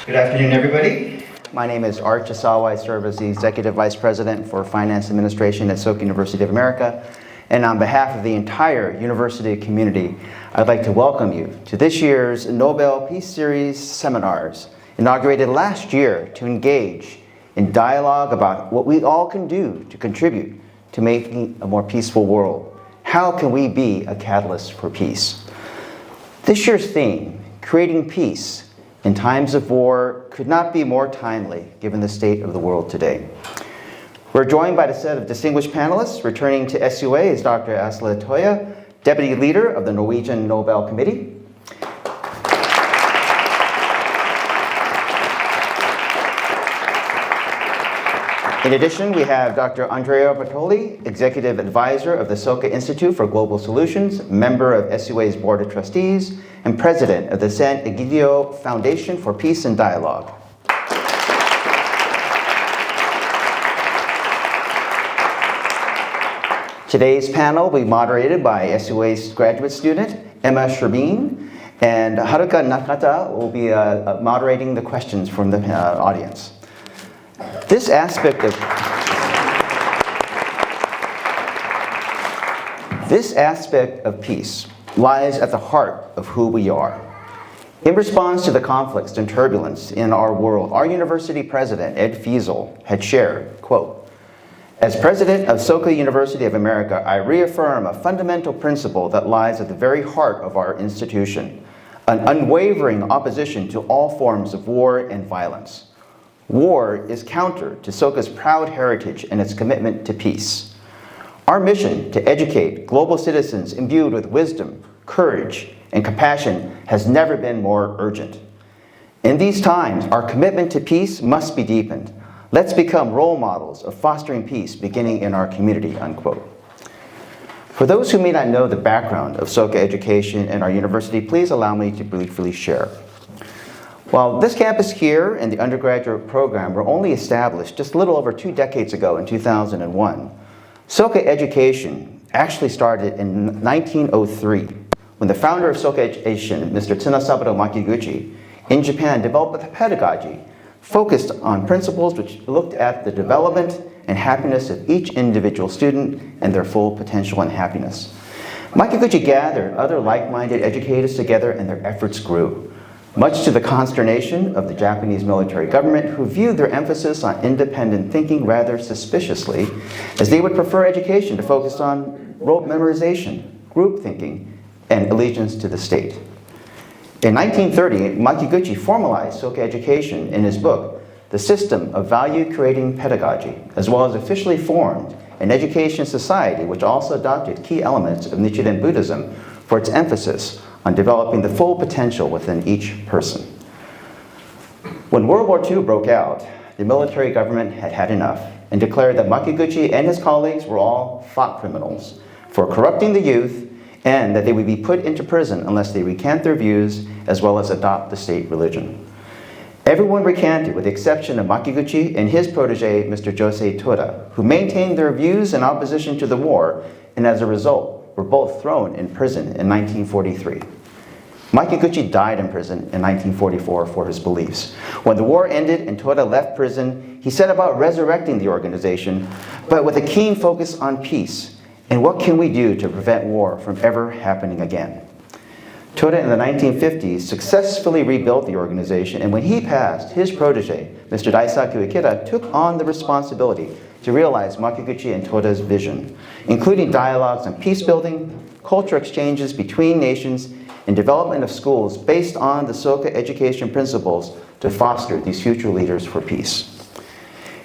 Good afternoon, everybody. My name is Art Chasawa. I serve as the Executive Vice President for Finance Administration at Soka University of America. And on behalf of the entire university community, I'd like to welcome you to this year's Nobel Peace Series seminars, inaugurated last year to engage in dialogue about what we all can do to contribute to making a more peaceful world. How can we be a catalyst for peace? This year's theme, Creating Peace in Times of War, could not be more timely given the state of the world today. We're joined by a set of distinguished panelists. Returning to SUA is Dr. Asle Toje, Deputy Leader of the Norwegian Nobel Committee. In addition, we have Dr. Andrea Bartoli, Executive Advisor of the Soka Institute for Global Solutions, member of SUA's Board of Trustees, and President of the Sant'Egidio Foundation for Peace and Dialogue. Today's panel will be moderated by SUA's graduate student, Emma Sherbin, and Haruka Nakata will be moderating the questions from the audience. This aspect of peace lies at the heart of who we are. In response to the conflicts and turbulence in our world, our university president, Ed Feasel, had shared, quote, "As president of Soka University of America, I reaffirm a fundamental principle that lies at the very heart of our institution, an unwavering opposition to all forms of war and violence. War is counter to Soka's proud heritage and its commitment to peace. Our mission to educate global citizens imbued with wisdom, courage, and compassion has never been more urgent. In these times, our commitment to peace must be deepened. Let's become role models of fostering peace beginning in our community," unquote. For those who may not know the background of Soka education and our university, please allow me to briefly share. While this campus here and the undergraduate program were only established just a little over 2 decades ago in 2001, Soka education actually started in 1903 when the founder of Soka education, Mr. Tsunasaburo Makiguchi, in Japan developed a pedagogy focused on principles which looked at the development and happiness of each individual student and their full potential and happiness. Makiguchi gathered other like-minded educators together and their efforts grew, much to the consternation of the Japanese military government, who viewed their emphasis on independent thinking rather suspiciously, as they would prefer education to focus on rote memorization, group thinking, and allegiance to the state. In 1930, Makiguchi formalized Soka education in his book, The System of Value-Creating Pedagogy, as well as officially formed an education society which also adopted key elements of Nichiren Buddhism for its emphasis on developing the full potential within each person. When World War II broke out, the military government had had enough and declared that Makiguchi and his colleagues were all thought criminals for corrupting the youth, and that they would be put into prison unless they recant their views as well as adopt the state religion. Everyone recanted with the exception of Makiguchi and his protege, Mr. Josei Toda, who maintained their views in opposition to the war, and as a result, were both thrown in prison in 1943. Makiguchi died in prison in 1944 for his beliefs. When the war ended and Toda left prison, he set about resurrecting the organization, but with a keen focus on peace and what can we do to prevent war from ever happening again. Toda in the 1950s successfully rebuilt the organization, and when he passed, his protege, Mr. Daisaku Ikeda, took on the responsibility to realize Makiguchi and Toda's vision, including dialogues on peace building, cultural exchanges between nations, and development of schools based on the Soka education principles to foster these future leaders for peace.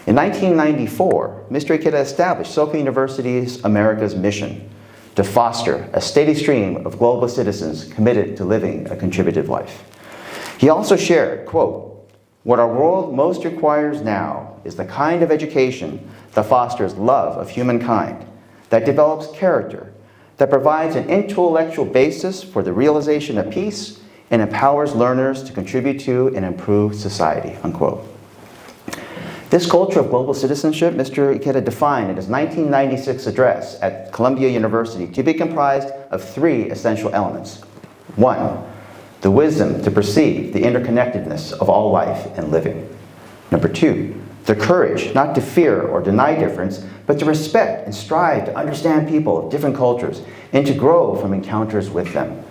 In 1994, Mr. Ikeda established Soka University of America's mission to foster a steady stream of global citizens committed to living a contributive life. He also shared, quote, "What our world most requires now is the kind of education that fosters love of humankind, that develops character, that provides an intellectual basis for the realization of peace, and empowers learners to contribute to and improve society," unquote. This culture of global citizenship, Mr. Ikeda defined in his 1996 address at Columbia University to be comprised of 3 essential elements. 1, the wisdom to perceive the interconnectedness of all life and living. Number 2, the courage not to fear or deny difference, but to respect and strive to understand people of different cultures and to grow from encounters with them.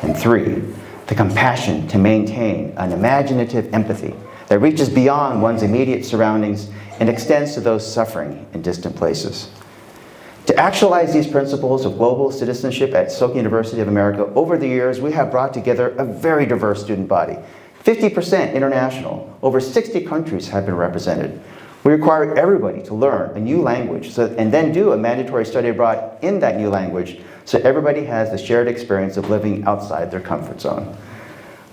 And 3, the compassion to maintain an imaginative empathy that reaches beyond one's immediate surroundings and extends to those suffering in distant places. To actualize these principles of global citizenship at Soka University of America, over the years we have brought together a very diverse student body. 50% international, over 60 countries have been represented. We require everybody to learn a new language and then do a mandatory study abroad in that new language so everybody has the shared experience of living outside their comfort zone.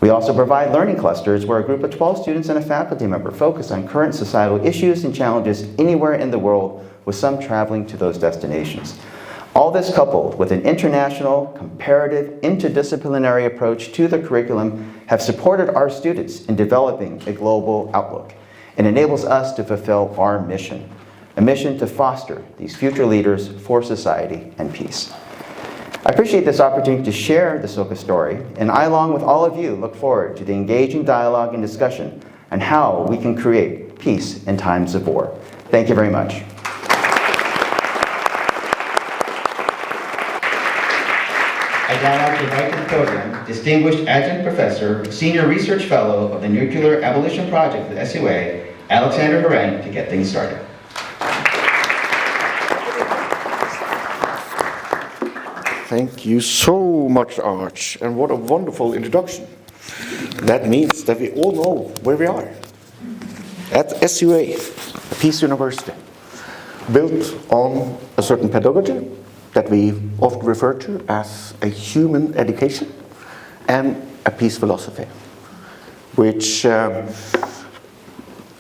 We also provide learning clusters where a group of 12 students and a faculty member focus on current societal issues and challenges anywhere in the world, with some traveling to those destinations. All this coupled with an international, comparative, interdisciplinary approach to the curriculum have supported our students in developing a global outlook and enables us to fulfill our mission, a mission to foster these future leaders for society and peace. I appreciate this opportunity to share the Soka story, and I, along with all of you, look forward to the engaging dialogue and discussion on how we can create peace in times of war. Thank you very much. I'd now like to invite to the podium Distinguished Adjunct Professor, Senior Research Fellow of the Nuclear Abolition Project at SUA, Alexander Horen, to get things started. Thank you so much, Arch, and what a wonderful introduction. That means that we all know where we are. At SUA, a peace university, built on a certain pedagogy that we often refer to as a human education and a peace philosophy, which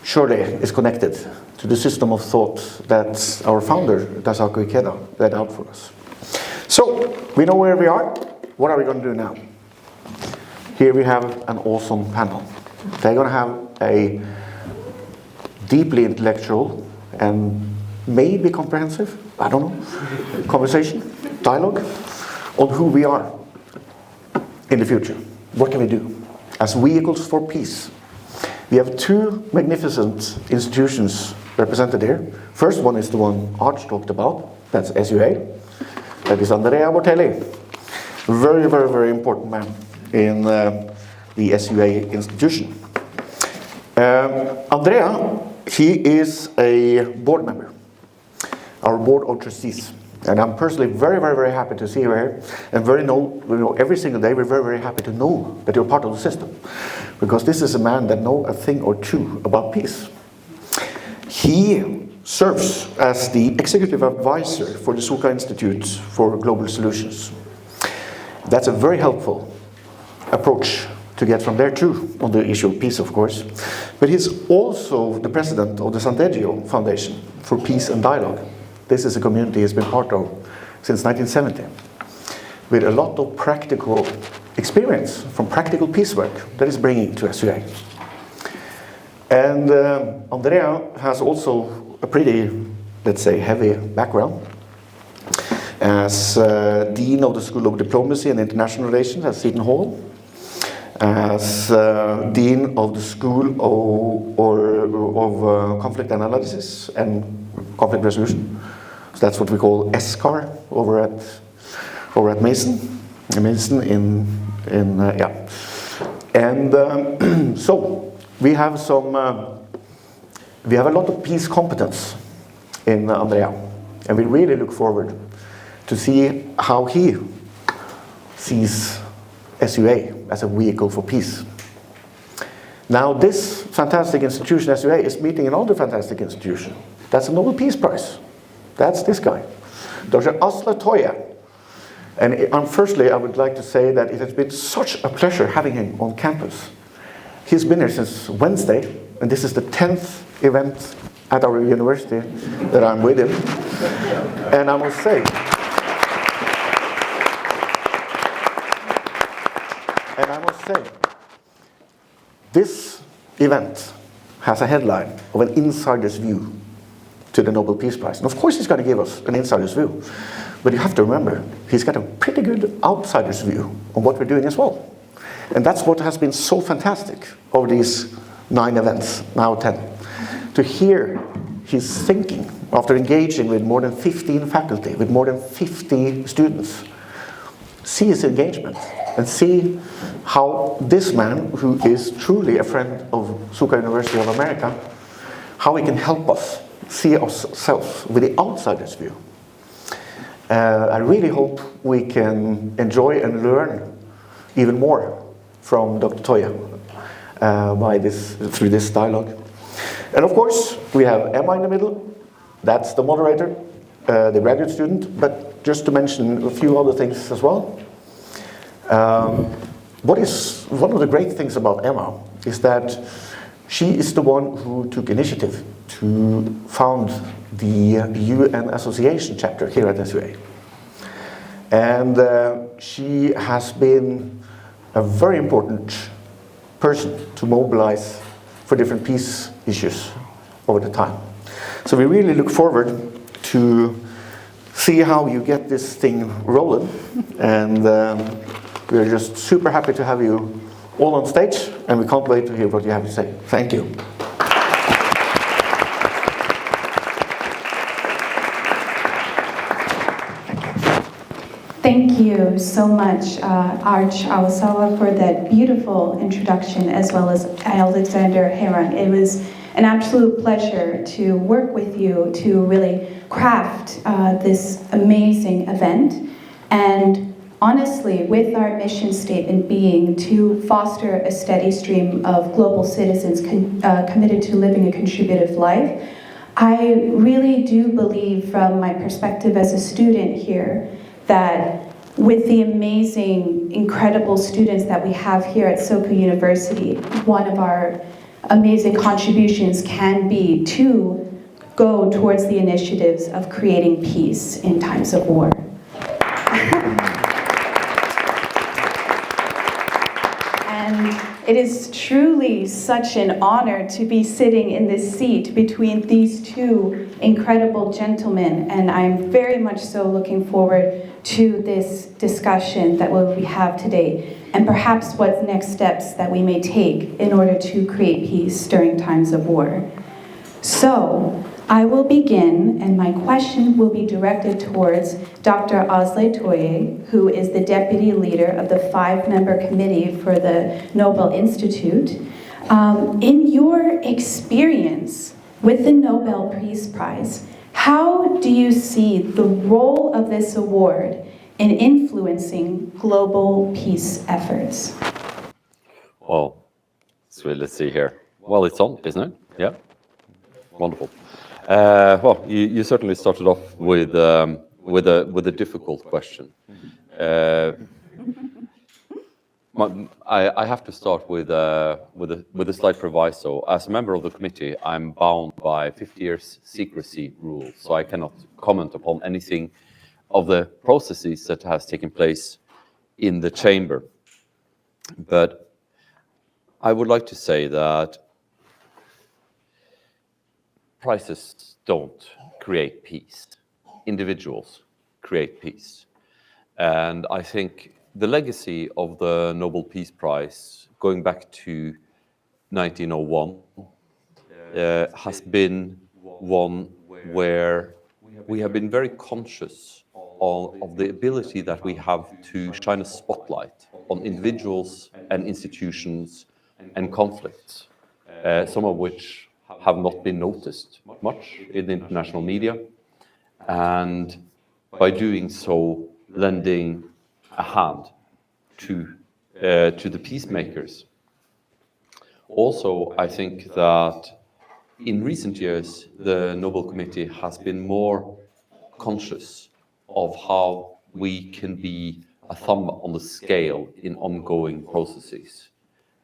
surely is connected to the system of thought that our founder, Daisaku Ikeda, laid out for us. So, we know where we are. What are we going to do now? Here we have an awesome panel. They're going to have a deeply intellectual and maybe comprehensive, I don't know, conversation, dialogue on who we are in the future. What can we do as vehicles for peace? We have two magnificent institutions represented here. First one is the one Arch talked about, that's SUA. That is Andrea Bartoli, very, very, very important man in the SUA institution. Andrea, he is a board member, our board of trustees. And I'm personally very, very, very happy to see you here. And every single day we're very, very happy to know that you're part of the system. Because this is a man that knows a thing or two about peace. He serves as the executive advisor for the Soka Institute for Global Solutions. That's a very helpful approach to get from there too, on the issue of peace, of course. But he's also the president of the Sant'Egidio Foundation for Peace and Dialogue. This is a community he's been part of since 1970, with a lot of practical experience from practical peace work that he's bringing to SUA. And Andrea has also a pretty, let's say, heavy background as Dean of the School of Diplomacy and International Relations at Seton Hall, as Dean of the School of Conflict Analysis and Conflict Resolution. So that's what we call SCAR over at Mason yeah. And so we have we have a lot of peace competence in Andrea, and we really look forward to see how he sees SUA as a vehicle for peace. Now this fantastic institution, SUA, is meeting another fantastic institution. That's the Nobel Peace Prize. That's this guy, Dr. Asle Toje. And firstly, I would like to say that it has been such a pleasure having him on campus. He's been here since Wednesday, and this is the 10th event at our university that I'm with him. And I must say, this event has a headline of an insider's view to the Nobel Peace Prize. And of course he's going to give us an insider's view. But you have to remember, he's got a pretty good outsider's view on what we're doing as well. And that's what has been so fantastic over these 9 events, now 10, to hear his thinking after engaging with more than 15 faculty, with more than 50 students. See his engagement and see how this man, who is truly a friend of Soka University of America, how he can help us see ourselves with the outsider's view. I really hope we can enjoy and learn even more from Dr. Toje through this dialogue. And of course, we have Emma in the middle. That's the moderator, the graduate student. But just to mention a few other things as well. What is one of the great things about Emma is that she is the one who took initiative to found the UN Association chapter here at SUA. And she has been a very important person to mobilize for different peace issues over the time. So we really look forward to see how you get this thing rolling. And we're just super happy to have you all on stage, and we can't wait to hear what you have to say. Thank you. Thank you so much, Arch Awasawa, for that beautiful introduction, as well as Alexander Heron. It was an absolute pleasure to work with you to really craft this amazing event. And honestly, with our mission statement being to foster a steady stream of global citizens committed to living a contributive life, I really do believe, from my perspective as a student here, that with the amazing, incredible students that we have here at Soka University, one of our amazing contributions can be to go towards the initiatives of creating peace in times of war. And it is truly such an honor to be sitting in this seat between these two incredible gentlemen, and I'm very much so looking forward to this discussion that we have today, and perhaps what next steps that we may take in order to create peace during times of war. So, I will begin, and my question will be directed towards Dr. Asle Toje, who is the deputy leader of the 5-member committee for the Nobel Institute. In your experience with the Nobel Peace Prize, how do you see the role of this award in influencing global peace efforts? Well, so let's see here. Well, it's on, isn't it? Yeah. Wonderful. Well, you certainly started off with a difficult question. I have to start with a slight proviso. As a member of the committee, I'm bound by 50 years secrecy rule, so I cannot comment upon anything of the processes that has taken place in the chamber. But I would like to say that prizes don't create peace. Individuals create peace. And I think the legacy of the Nobel Peace Prize, going back to 1901, has been one where we have been very conscious of the ability that we have to shine a spotlight on individuals and institutions and conflicts, some of which have not been noticed much in the international media, and by doing so, lending a hand to the peacemakers. Also, I think that in recent years, the Nobel Committee has been more conscious of how we can be a thumb on the scale in ongoing processes.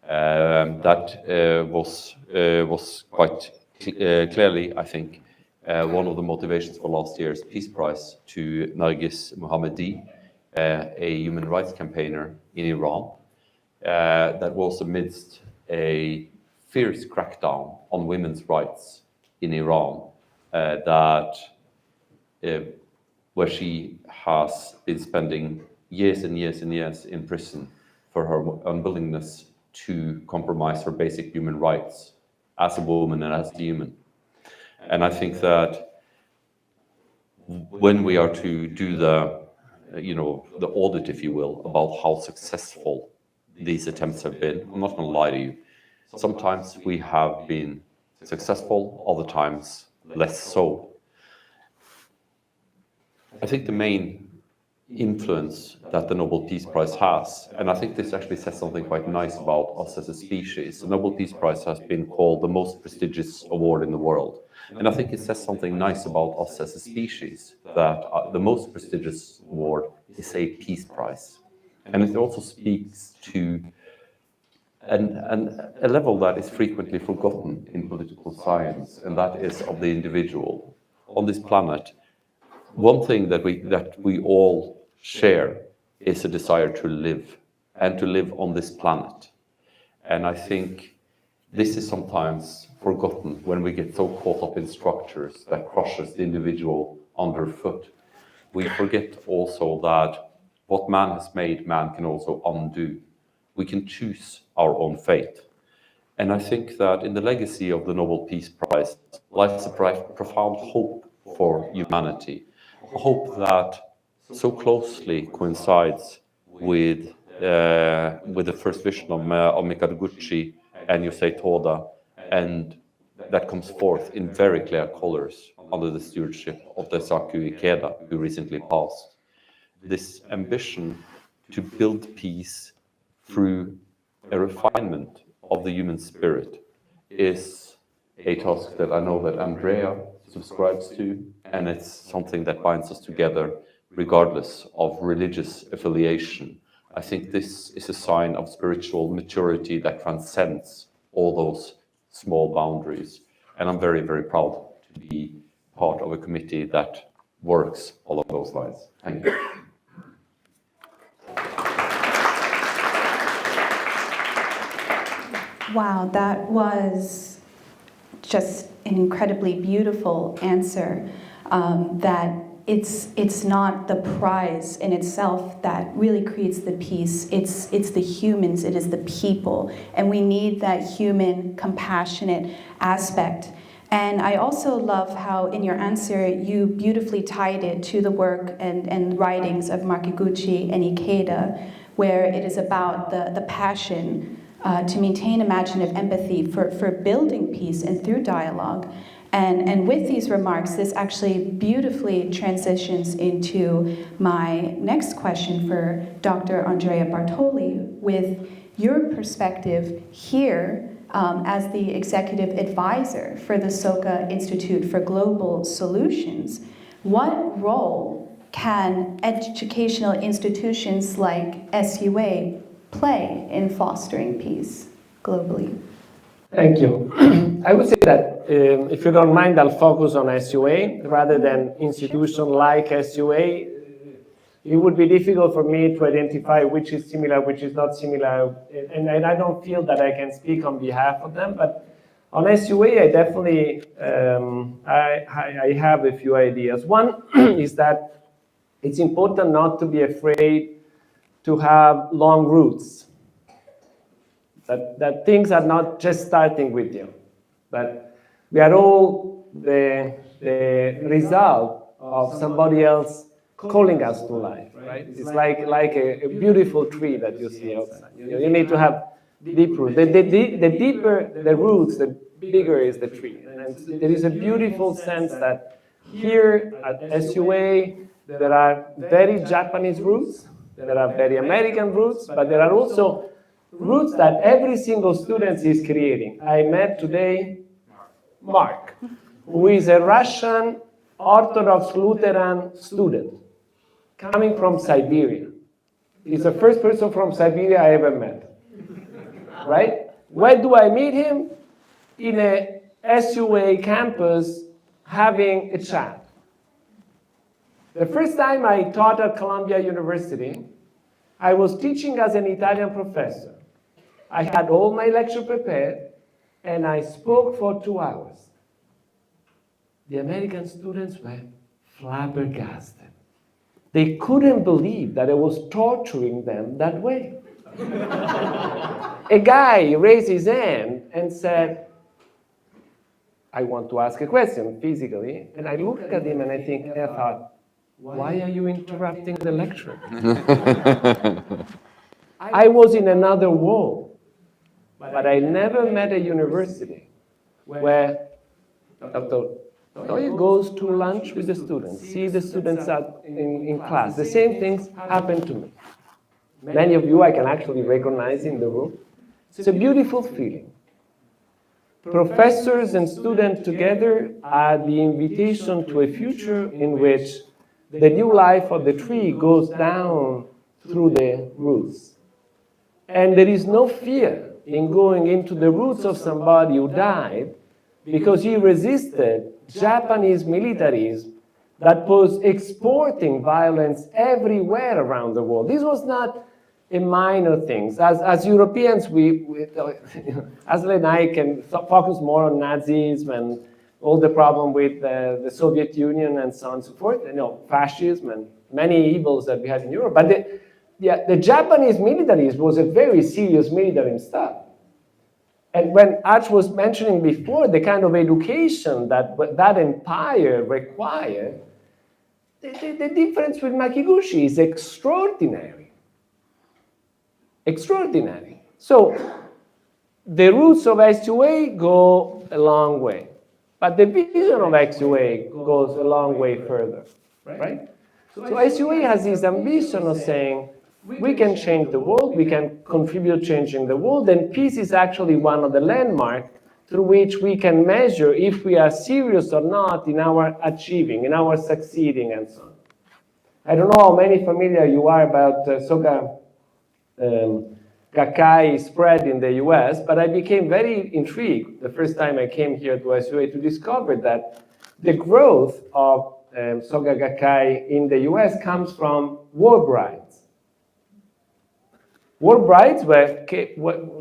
That was quite clearly, I think, one of the motivations for last year's Peace Prize to Nargis Mohammadi, a human rights campaigner in Iran, that was amidst a fierce crackdown on women's rights in Iran, where she has been spending years and years and years in prison for her unwillingness to compromise her basic human rights as a woman and as a human. And I think that when we are to do the audit, if you will, about how successful these attempts have been, I'm not going to lie to you. Sometimes we have been successful, other times less so. I think the main influence that the Nobel Peace Prize has, and I think this actually says something quite nice about us as a species. The Nobel Peace Prize has been called the most prestigious award in the world. And I think it says something nice about us as a species, that the most prestigious award is a peace prize. And it also speaks to a level that is frequently forgotten in political science, and that is of the individual. On this planet, one thing that we all share is a desire to live, and to live on this planet. And I think this is sometimes forgotten when we get so caught up in structures that crushes the individual underfoot. We forget also that what man has made, man can also undo. We can choose our own fate. And I think that in the legacy of the Nobel Peace Prize lies a profound hope for humanity, a hope that so closely coincides with the first vision of Mikaguchi and Asle Toje, and that comes forth in very clear colors under the stewardship of Daisaku Ikeda, who recently passed. This ambition to build peace through a refinement of the human spirit is a task that I know that Andrea subscribes to, and it's something that binds us together regardless of religious affiliation. I think this is a sign of spiritual maturity that transcends all those small boundaries. And I'm very, very proud to be part of a committee that works along those lines. Thank you. Wow, that was just an incredibly beautiful answer. That it's not the prize in itself that really creates the peace. It's the humans, it is the people, and we need that human, compassionate aspect. And I also love how in your answer you beautifully tied it to the work and writings of Mikaguchi and Ikeda, where it is about the passion to maintain imaginative empathy for building peace and through dialogue. And with these remarks, this actually beautifully transitions into my next question for Dr. Andrea Bartoli. With your perspective here as the executive advisor for the Soka Institute for Global Solutions, what role can educational institutions like SUA play in fostering peace globally? Thank you. I would say that if you don't mind, I'll focus on SUA rather than institutions like SUA. It would be difficult for me to identify which is similar, which is not similar, and I don't feel that I can speak on behalf of them. But on SUA, I definitely I have a few ideas. One is that it's important not to be afraid to have long roots. That things are not just starting with you, but we are all the result of somebody else calling us to life, right? It's like a beautiful tree that you see outside. You need to have deep roots. The deeper the roots, the bigger is the tree. And there is a beautiful sense that here at SUA, there are very Japanese roots, there are very American roots, but there are also roots that every single student is creating. I met today Mark, who is a Russian Orthodox Lutheran student coming from Siberia. He's the first person from Siberia I ever met, right? Where do I meet him? In a SUA campus having a chat. The first time I taught at Columbia University, I was teaching as an Italian professor. I had all my lecture prepared, and I spoke for 2 hours. The American students were flabbergasted. They couldn't believe that I was torturing them that way. A guy raised his hand and said, I want to ask a question physically. And I looked at him and I thought, why are you interrupting the lecture? I was in another world, but I never met a university where Dr. Toje goes to lunch with the students, see the students out in class. The same things happen to me. Many of you I can actually recognize in the room. It's a beautiful feeling. Professors and students together are the invitation to a future in which the new life of the tree goes down through the roots. And there is no fear in going into the roots of somebody who died because he resisted Japanese militarism that was exporting violence everywhere around the world. This was not a minor thing. As Europeans, Asle and I can focus more on Nazism and all the problem with the Soviet Union and so on and so forth, fascism and many evils that we had in Europe. But the Japanese militarism was a very serious military stuff. And when Arch was mentioning before the kind of education that empire required, the difference with Makiguchi is extraordinary. Extraordinary. So the roots of SUA go a long way, but the vision of SUA goes a long way further, right? So SUA has this ambition of saying, we can change the world, we can contribute changing the world, and peace is actually one of the landmarks through which we can measure if we are serious or not in our achieving, in our succeeding, and so on. I don't know how many familiar you are about Soka Gakkai spread in the US, but I became very intrigued the first time I came here to SUA to discover that the growth of Soka Gakkai in the US comes from war brides. War brides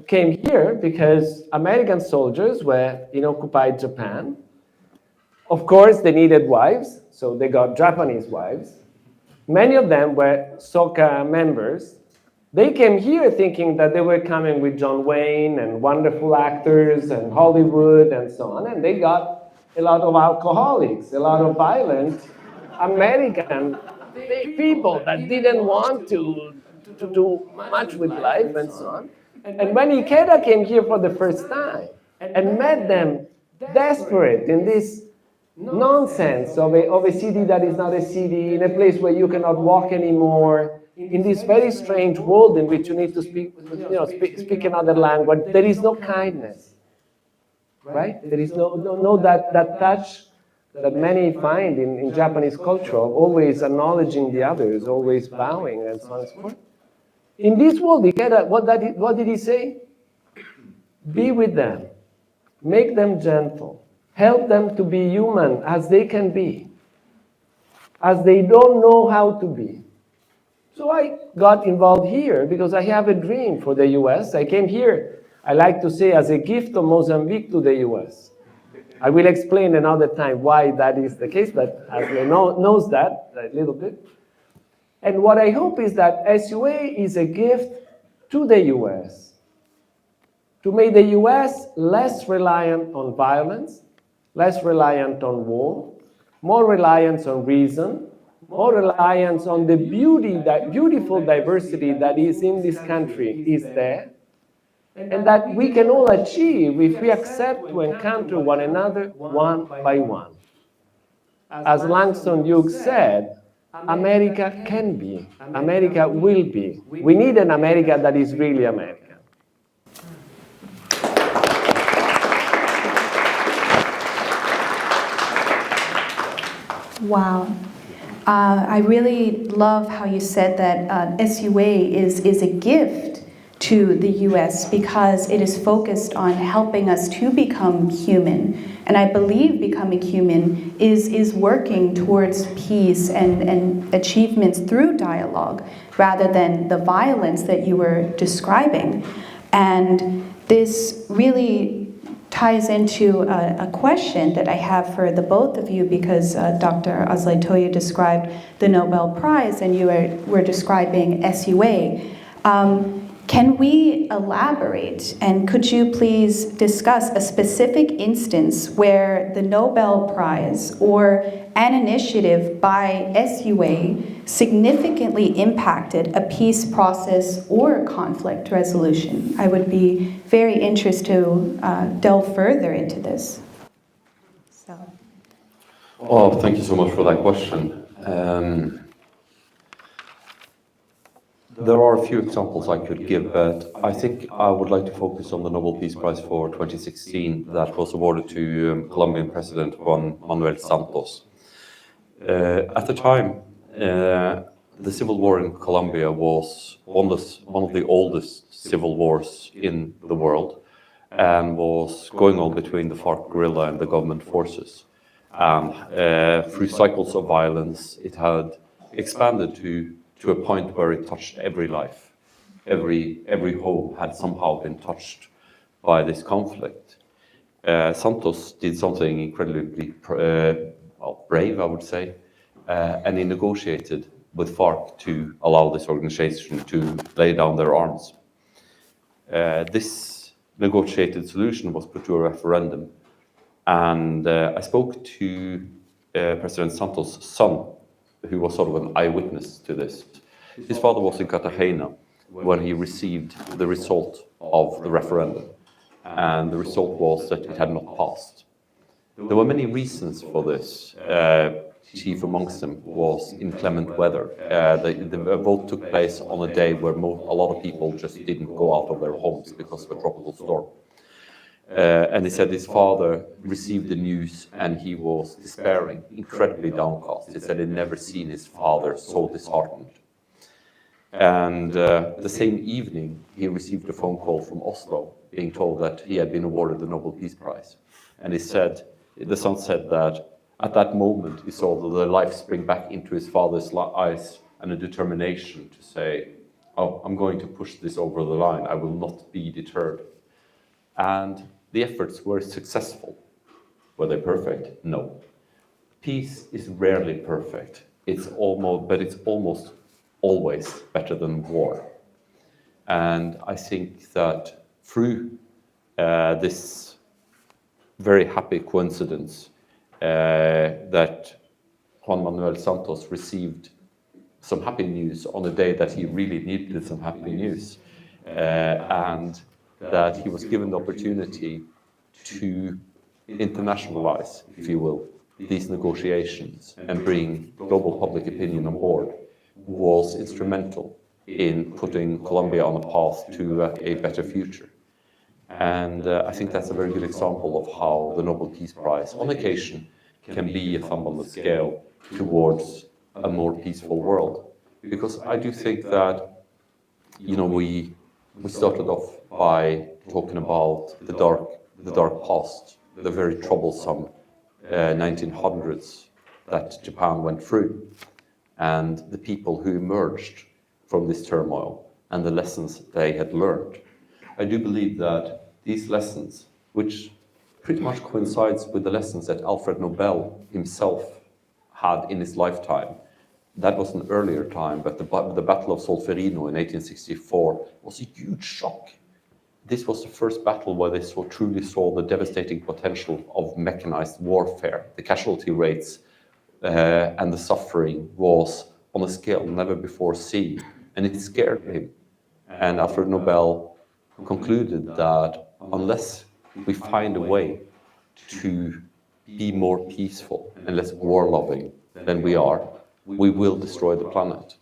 came here because American soldiers were in occupied Japan. Of course, they needed wives, so they got Japanese wives. Many of them were Soka members. They came here thinking that they were coming with John Wayne and wonderful actors and Hollywood and so on, and they got a lot of alcoholics, a lot of violent American people that didn't want to do much with life and so on. And when Ikeda came here for the first time and met them desperate in this nonsense of a city that is not a city, in a place where you cannot walk anymore, in this very strange world in which you need to speak another language, there is no kindness, right? There is no that touch that many find in Japanese culture of always acknowledging the others, always bowing, and so on and so forth. In this world, what did he say? Be with them, make them gentle, help them to be human as they can be, as they don't know how to be. So I got involved here because I have a dream for the US. I came here, I like to say, as a gift of Mozambique to the US. I will explain another time why that is the case, but Asle knows that a little bit. And what I hope is that SUA is a gift to the US, to make the US less reliant on violence, less reliant on war, more reliance on reason, more reliance on the beautiful diversity that is in this country is there, and that we can all achieve if we accept to encounter one another one by one. As Langston Hughes said, America can be, America will be. We need an America that is really America. Wow. I really love how you said that SUA is a gift to the US because it is focused on helping us to become human. And I believe becoming human is working towards peace and achievements through dialogue rather than the violence that you were describing. And this really ties into a question that I have for the both of you because Dr. Asle Toje described the Nobel Prize and you were describing SUA. Can we elaborate, and could you please discuss a specific instance where the Nobel Prize or an initiative by SUA significantly impacted a peace process or conflict resolution? I would be very interested to delve further into this. Oh, thank you so much for that question. There are a few examples I could give, but I think I would like to focus on the Nobel Peace Prize for 2016 that was awarded to Colombian President Juan Manuel Santos. At the time, the civil war in Colombia was one of the oldest civil wars in the world and was going on between the FARC guerrilla and the government forces. And through cycles of violence, it had expanded to a point where it touched every life. Every home had somehow been touched by this conflict. Santos did something incredibly brave, I would say, and he negotiated with FARC to allow this organization to lay down their arms. This negotiated solution was put to a referendum, and I spoke to President Santos' son, who was sort of an eyewitness to this. His father was in Cartagena when he received the result of the referendum, and the result was that it had not passed. There were many reasons for this. Chief amongst them was inclement weather. The vote took place on a day where a lot of people just didn't go out of their homes because of a tropical storm. And he said his father received the news and he was despairing, incredibly downcast. He said he'd never seen his father so disheartened. And the same evening, he received a phone call from Oslo, being told that he had been awarded the Nobel Peace Prize. And the son said that at that moment, he saw the life spring back into his father's eyes and a determination to say, oh, I'm going to push this over the line. I will not be deterred. And the efforts were successful. Were they perfect? No. Peace is rarely perfect. It's almost always better than war. And I think that through this very happy coincidence that Juan Manuel Santos received some happy news on a day that he really needed some happy news, and that he was given the opportunity to internationalize, if you will, these negotiations and bring global public opinion on board, was instrumental in putting Colombia on a path to a better future. And I think that's a very good example of how the Nobel Peace Prize, on occasion, can be a thumb on the scale towards a more peaceful world. Because I do think that, we started off by talking about the dark past, the very troublesome 1900s that Japan went through, and the people who emerged from this turmoil and the lessons they had learned. I do believe that these lessons, which pretty much coincides with the lessons that Alfred Nobel himself had in his lifetime. That was an earlier time, but the Battle of Solferino in 1864 was a huge shock. This was the first battle where they truly saw the devastating potential of mechanized warfare. The casualty rates and the suffering was on a scale never before seen, and it scared him. And Alfred Nobel concluded that unless we find a way to be more peaceful and less war-loving than we are, we will destroy the planet.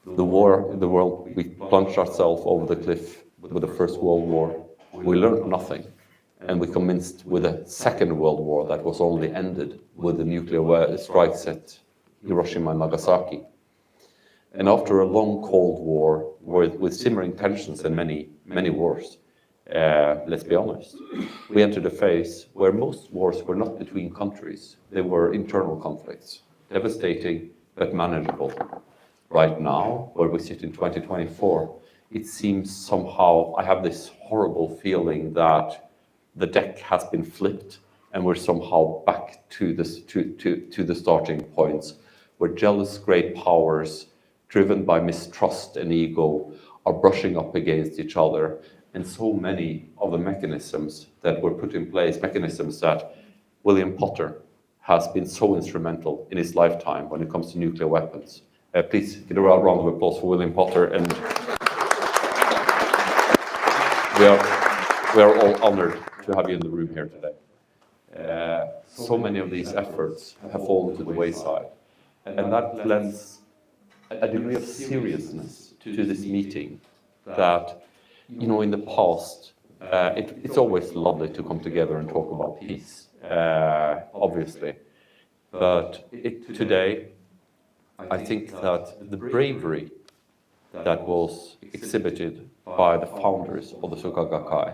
The world, we plunged ourselves over the cliff with the First World War. We learned nothing, and we commenced with a Second World War that was only ended with the nuclear strikes at Hiroshima and Nagasaki. And after a long Cold War with simmering tensions and many wars, let's be honest, we entered a phase where most wars were not between countries, they were internal conflicts, devastating but manageable. Right now, where we sit in 2024, it seems somehow, I have this horrible feeling that the deck has been flipped and we're somehow back to the starting points, where jealous great powers, driven by mistrust and ego, are brushing up against each other, and so many of the mechanisms that were put in place, mechanisms that William Potter has been so instrumental in his lifetime when it comes to nuclear weapons. Please give a round of applause for William Potter, and we are all honored to have you in the room here today. So many of these efforts have fallen to the wayside, and that lends a degree of seriousness to this meeting that, in the past, it's always lovely to come together and talk about peace, obviously. But today, I think that the bravery that was exhibited by the founders of the Soka Gakkai,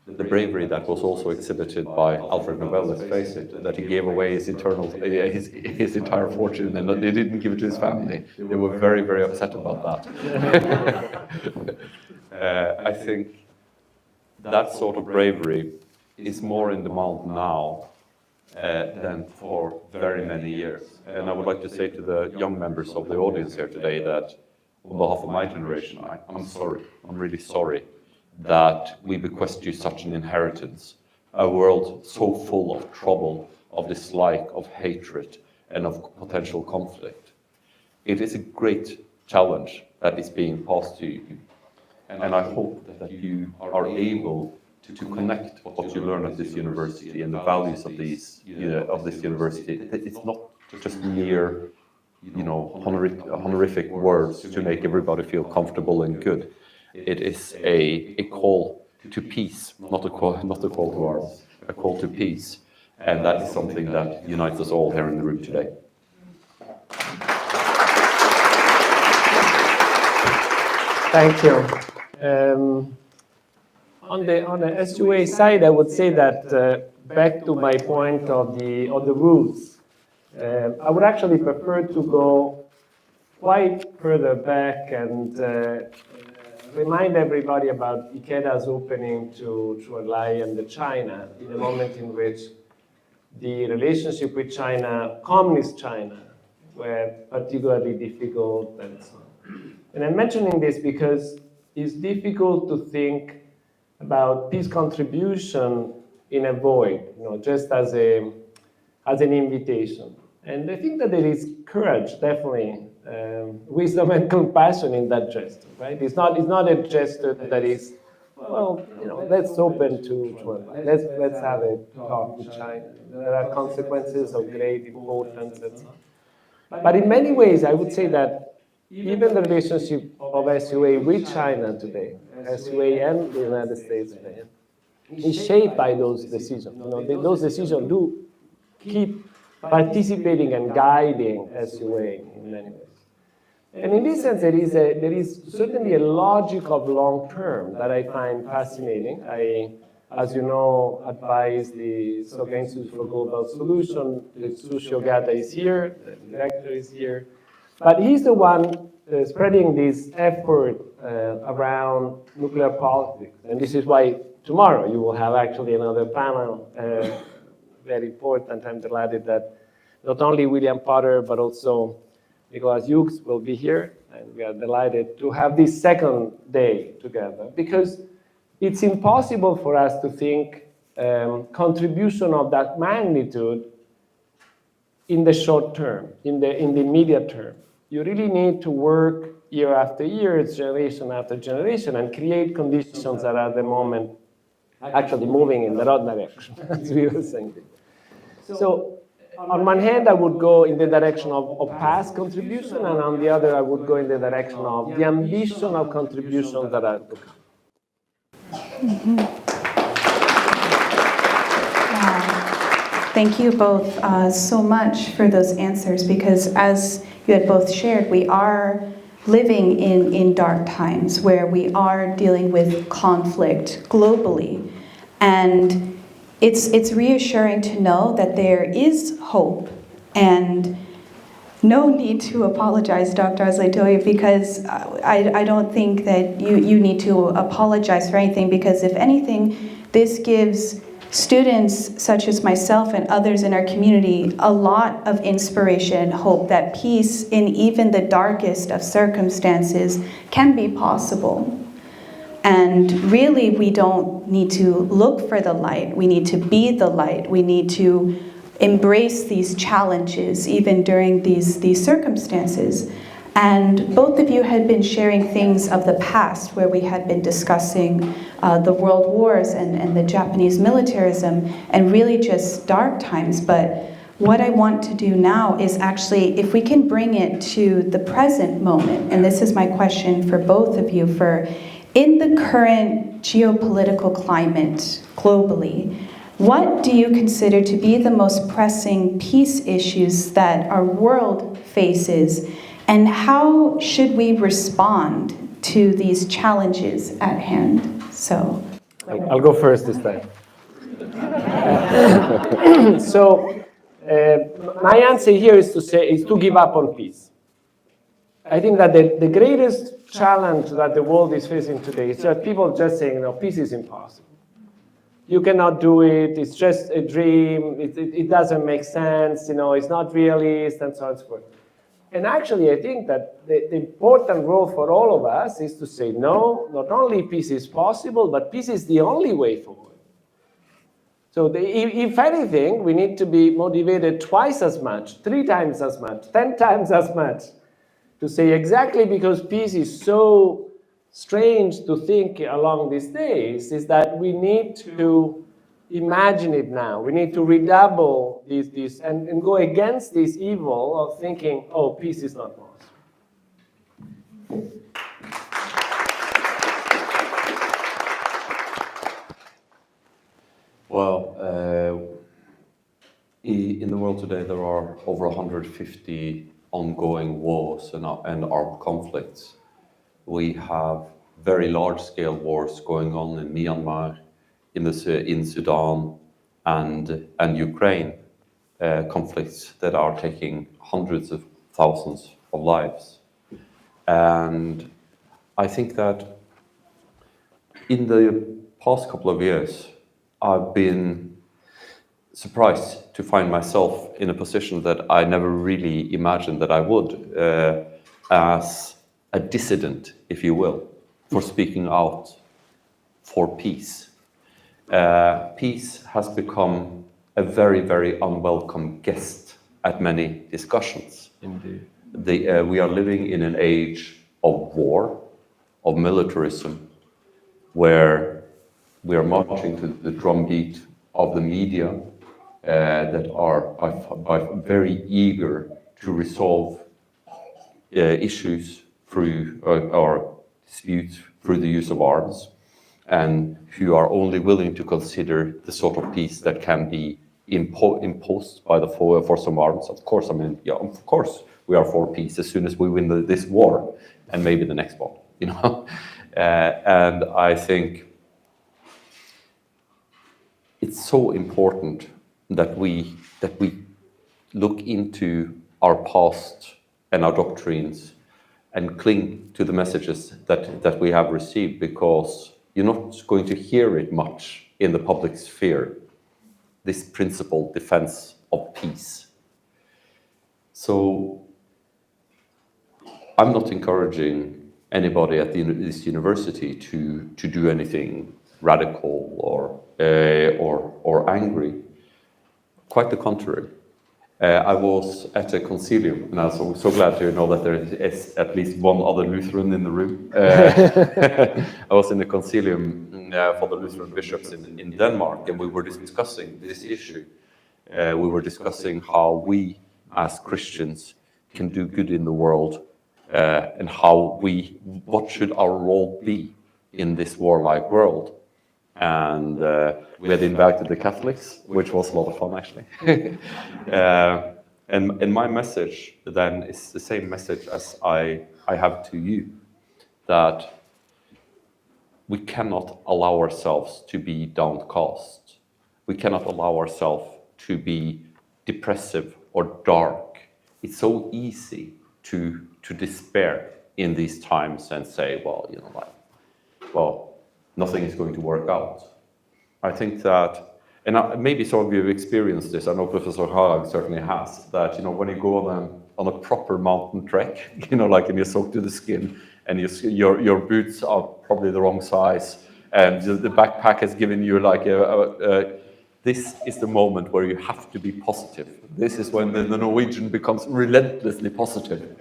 the bravery that was also exhibited by Alfred Nobel, let's face it, that he gave away his entire fortune and they didn't give it to his family. They were very, very upset about that. I think that sort of bravery is more in demand now than for very many years. And I would like to say to the young members of the audience here today that on behalf of my generation, I'm sorry, I'm really sorry that we bequest you such an inheritance, a world so full of trouble, of dislike, of hatred, and of potential conflict. It is a great challenge that is being passed to you, and I hope that you are able to connect what you learn at this university and the values of this university. It's not just mere, honorific words to make everybody feel comfortable and good. It is a call to peace, not a call to arms, a call to peace, and that is something that unites us all here in the room today. Thank you. On the SUA side, I would say that back to my point of the rules, I would actually prefer to go quite further back and remind everybody about Ikeda's opening to ally and China in a moment in which the relationship with China, communist China, were particularly difficult and so on. And I'm mentioning this because it's difficult to think about peace contribution in a void, just as an invitation. And I think that there is courage, definitely, wisdom and compassion in that gesture, right? It's not a gesture that is, let's open to let's have a talk with China. There are consequences of great importance, and so on. But in many ways, I would say that even the relationship of SUA with China today, SUA and the United States today, is shaped by those decisions. Those decisions do keep participating and guiding SUA in many ways. And in this sense, there is certainly a logic of long term that I find fascinating. I, as you know, advise the Soka Institute for Global Solutions. Tsushi Ogata is here, the director is here. But he's the one spreading this effort around nuclear politics. And this is why tomorrow you will have actually another panel, very important. I'm delighted that not only William Potter, but also Nicholas Hughes will be here. And we are delighted to have this second day together, because it's impossible for us to think contribution of that magnitude in the short term, in the immediate term. You really need to work year after year, generation after generation, and create conditions that are at the moment actually moving in the right direction, as we were saying. So on one hand, I would go in the direction of past contribution, and on the other, I would go in the direction of the ambition of contributions that are to come. Mm-hmm. Wow. Thank you both so much for those answers, because as you had both shared, we are living in dark times where we are dealing with conflict globally. And it's reassuring to know that there is hope, and no need to apologize, Dr. Asle Toje, because I don't think that you need to apologize for anything, because if anything, this gives students such as myself and others in our community a lot of inspiration and hope that peace in even the darkest of circumstances can be possible. And really, we don't need to look for the light. We need to be the light. We need to embrace these challenges, even during these circumstances. And both of you had been sharing things of the past, where we had been discussing the world wars and the Japanese militarism, and really just dark times. But what I want to do now is actually, if we can bring it to the present moment, and this is my question for both of you, for in the current geopolitical climate globally, what do you consider to be the most pressing peace issues that our world faces, and how should we respond to these challenges at hand? So, I'll go first this time. So, my answer here is to give up on peace. I think that the greatest challenge that the world is facing today is just people just saying, no, peace is impossible. You cannot do it, it's just a dream, it doesn't make sense, it's not realist, and so on and so forth. And actually, I think that the important role for all of us is to say, no, not only peace is possible, but peace is the only way forward. So if anything, we need to be motivated twice as much, 3 times as much, 10 times as much, to say exactly because peace is so strange to think along these days, is that we need to imagine it now. We need to redouble this and go against this evil of thinking, oh, peace is not possible. Well, in the world today, there are over 150 ongoing wars and armed conflicts. We have very large-scale wars going on in Myanmar, in Sudan, and Ukraine, conflicts that are taking hundreds of thousands of lives. And I think that in the past couple of years, I've been surprised to find myself in a position that I never really imagined that I would, as a dissident, if you will, for speaking out for peace. Peace has become a very, very unwelcome guest at many discussions. Indeed. We are living in an age of war, of militarism, where we are marching to the drumbeat of the media that are by very eager to resolve issues through or disputes through the use of arms, and who are only willing to consider the sort of peace that can be imposed by the force of arms. Of course, of course, we are for peace as soon as we win this war, and maybe the next one, And I think it's so important that we look into our past and our doctrines and cling to the messages that we have received, because you're not going to hear it much in the public sphere, this principled defense of peace. So I'm not encouraging anybody at this university to do anything radical or angry. Quite the contrary. I was at a concilium, and I was so glad to know that there is at least one other Lutheran in the room. I was in a concilium for the Lutheran bishops in Denmark, and we were discussing this issue. We were discussing how we, as Christians, can do good in the world, and what should our role be in this warlike world. And we had invited the Catholics, which was a lot of fun, actually. And my message then is the same message as I have to you, that we cannot allow ourselves to be downcast. We cannot allow ourselves to be depressive or dark. It's so easy to despair in these times and say, well, nothing is going to work out. I think that And maybe some of you have experienced this. I know Professor Harag certainly has. That when you go on a proper mountain trek, like and you're soaked to the skin, and your boots are probably the wrong size, and the backpack has given you like this is the moment where you have to be positive. This is when the Norwegian becomes relentlessly positive.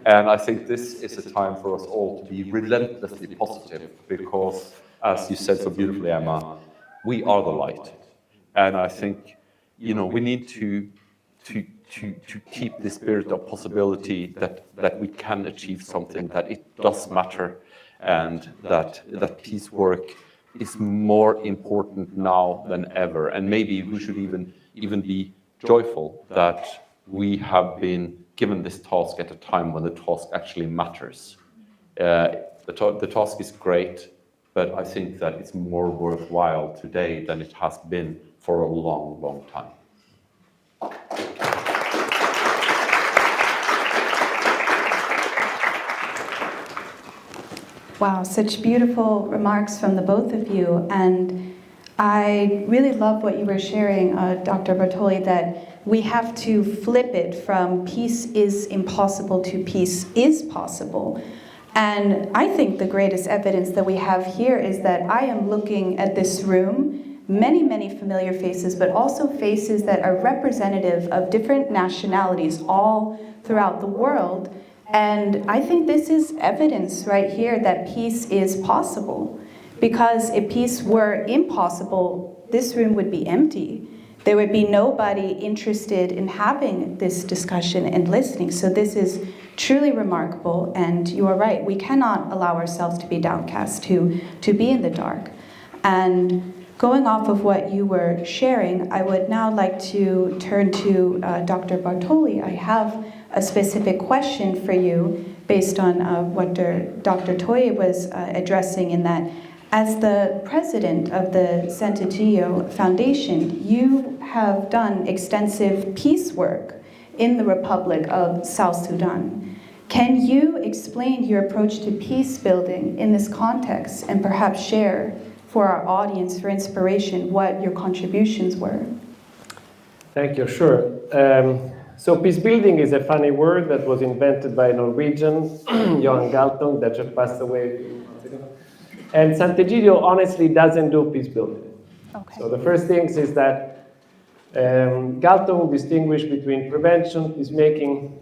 And I think this is a time for us all to be relentlessly positive because, as you said so beautifully, Emma, we are the light. And I think, we need to keep the spirit of possibility that we can achieve something, that it does matter, and that peace work is more important now than ever. And maybe we should even be joyful that we have been given this task at a time when the task actually matters. The task is great, but I think that it's more worthwhile today than it has been for a long, long time. Wow, such beautiful remarks from the both of you. And I really love what you were sharing, Dr. Bartoli, that we have to flip it from peace is impossible to peace is possible. And I think the greatest evidence that we have here is that I am looking at this room, many, many familiar faces, but also faces that are representative of different nationalities all throughout the world. And I think this is evidence right here that peace is possible. Because if peace were impossible, this room would be empty. There would be nobody interested in having this discussion and listening. So this is truly remarkable, and you are right. We cannot allow ourselves to be downcast, to be in the dark. And going off of what you were sharing, I would now like to turn to Dr. Bartoli. I have a specific question for you based on what Dr. Toje was addressing, in that as the president of the Sant'Egidio Foundation, you have done extensive peace work in the Republic of South Sudan. Can you explain your approach to peace building in this context and perhaps share for our audience for inspiration what your contributions were? Thank you, sure. So peace building is a funny word that was invented by a Norwegian, Johan Galtung, that just passed away a few months ago. And Sant'Egidio honestly doesn't do peace building. Okay. So the first thing is that Galtung distinguished between prevention, peacemaking,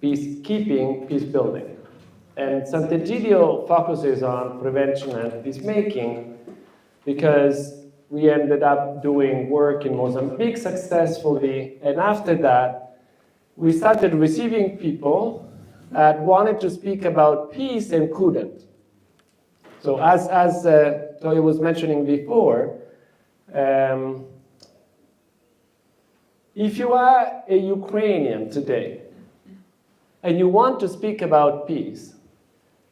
peacekeeping, peace building. And Sant'Egidio focuses on prevention and peacemaking because we ended up doing work in Mozambique successfully, and after that, we started receiving people that wanted to speak about peace and couldn't. So as Toje was mentioning before, if you are a Ukrainian today and you want to speak about peace,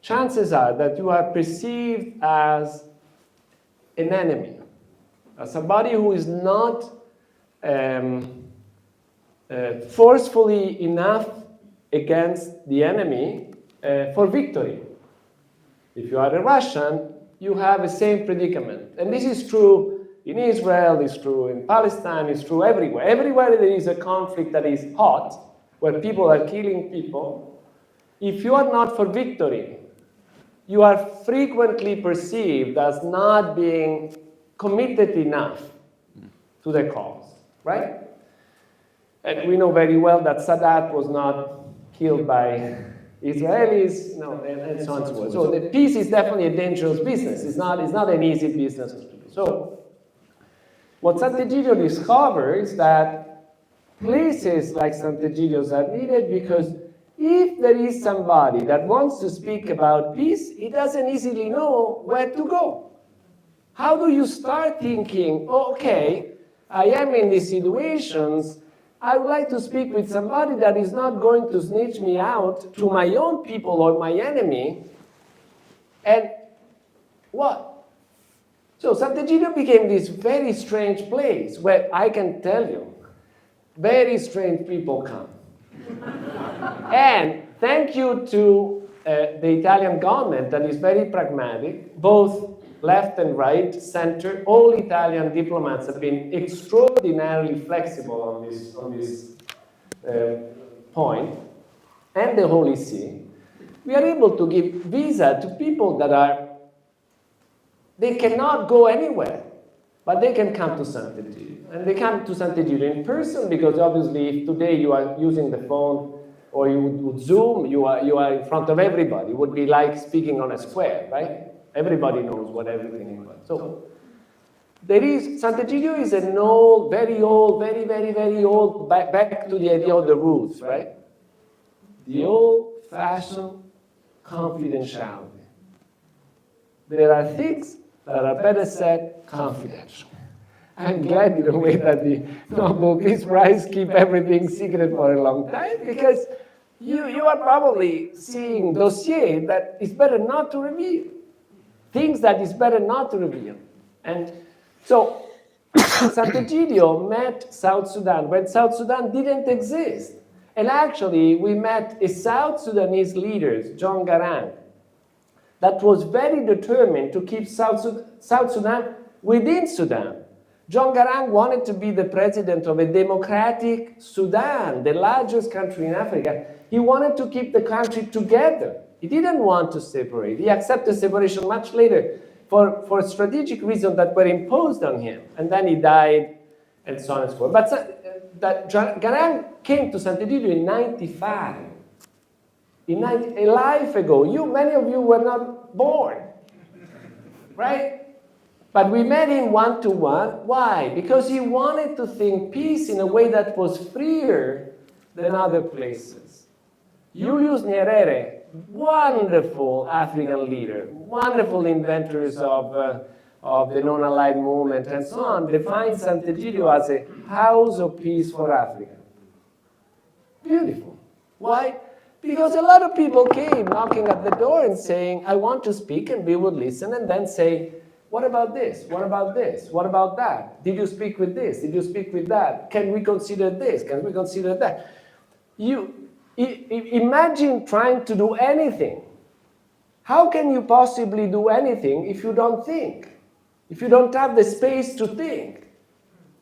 chances are that you are perceived as an enemy, as somebody who is not forcefully enough against the enemy for victory. If you are a Russian, you have the same predicament. And this is true in Israel, it's true in Palestine, it's true everywhere. Everywhere there is a conflict that is hot, where people are killing people, if you are not for victory, you are frequently perceived as not being committed enough to the cause, right? And we know very well that Sadat was not killed by Israelis, and so on and so forth. So the peace is definitely a dangerous business. It's not an easy business to do. So what Sant'Egidio discovered is that places like Sant'Egidio's are needed because if there is somebody that wants to speak about peace, he doesn't easily know where to go. How do you start thinking, oh, okay, I am in these situations, I would like to speak with somebody that is not going to snitch me out to my own people or my enemy, and what? So Sant'Egidio became this very strange place where I can tell you, very strange people come. And thank you to the Italian government that is very pragmatic, both left and right, center, all Italian diplomats have been extraordinarily flexible on this point, and the Holy See, we are able to give visa to people that they cannot go anywhere, but they can come to Sant'Egidio. And they come to Sant'Egidio in person because obviously if today you are using the phone or you would Zoom, you are in front of everybody. It would be like speaking on a square, right? Everybody knows what everything is about. So Sant'Egidio is an old, very old, very, very, very old, back to the idea of the roots, right? The old-fashioned confidentiality. There are things that are better said confidential. I'm glad in a way that the Nobel Peace Prize keep everything secret for a long time, because you are probably seeing dossiers that is better not to reveal. Things that is better not to reveal. And so Sant'Egidio met South Sudan when South Sudan didn't exist. And actually, we met a South Sudanese leader, John Garang, that was very determined to keep South Sudan within Sudan. John Garang wanted to be the president of a democratic Sudan, the largest country in Africa. He wanted to keep the country together. He didn't want to separate. He accepted separation much later for strategic reasons that were imposed on him. And then he died, and so on and so forth. But Garang came to Sant'Egidio in 95. A life ago. Many of you were not born, right? But we met him one-to-one. Why? Because he wanted to think peace in a way that was freer than other places. Julius Nyerere, wonderful African leader, wonderful inventors of the non-aligned movement and so on, defined Sant'Egidio as a house of peace for Africa. Beautiful. Why? Because a lot of people came knocking at the door and saying, I want to speak, and we would listen and then say, what about this? What about this? What about that? Did you speak with this? Did you speak with that? Can we consider this? Can we consider that? Imagine trying to do anything. How can you possibly do anything if you don't think? If you don't have the space to think?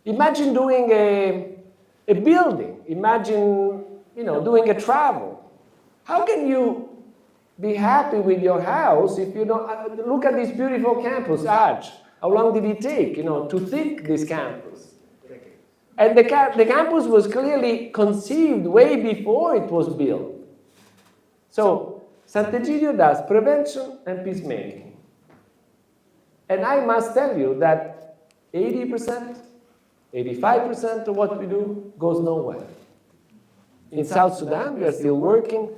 Imagine doing a building. Imagine, doing a travel. How can you be happy with your house if you don't look at this beautiful campus, Arch? How long did it take, to think this campus? And the campus was clearly conceived way before it was built. So Sant'Egidio does prevention and peacemaking. And I must tell you that 80%, 85% of what we do goes nowhere. In South Sudan, we are still working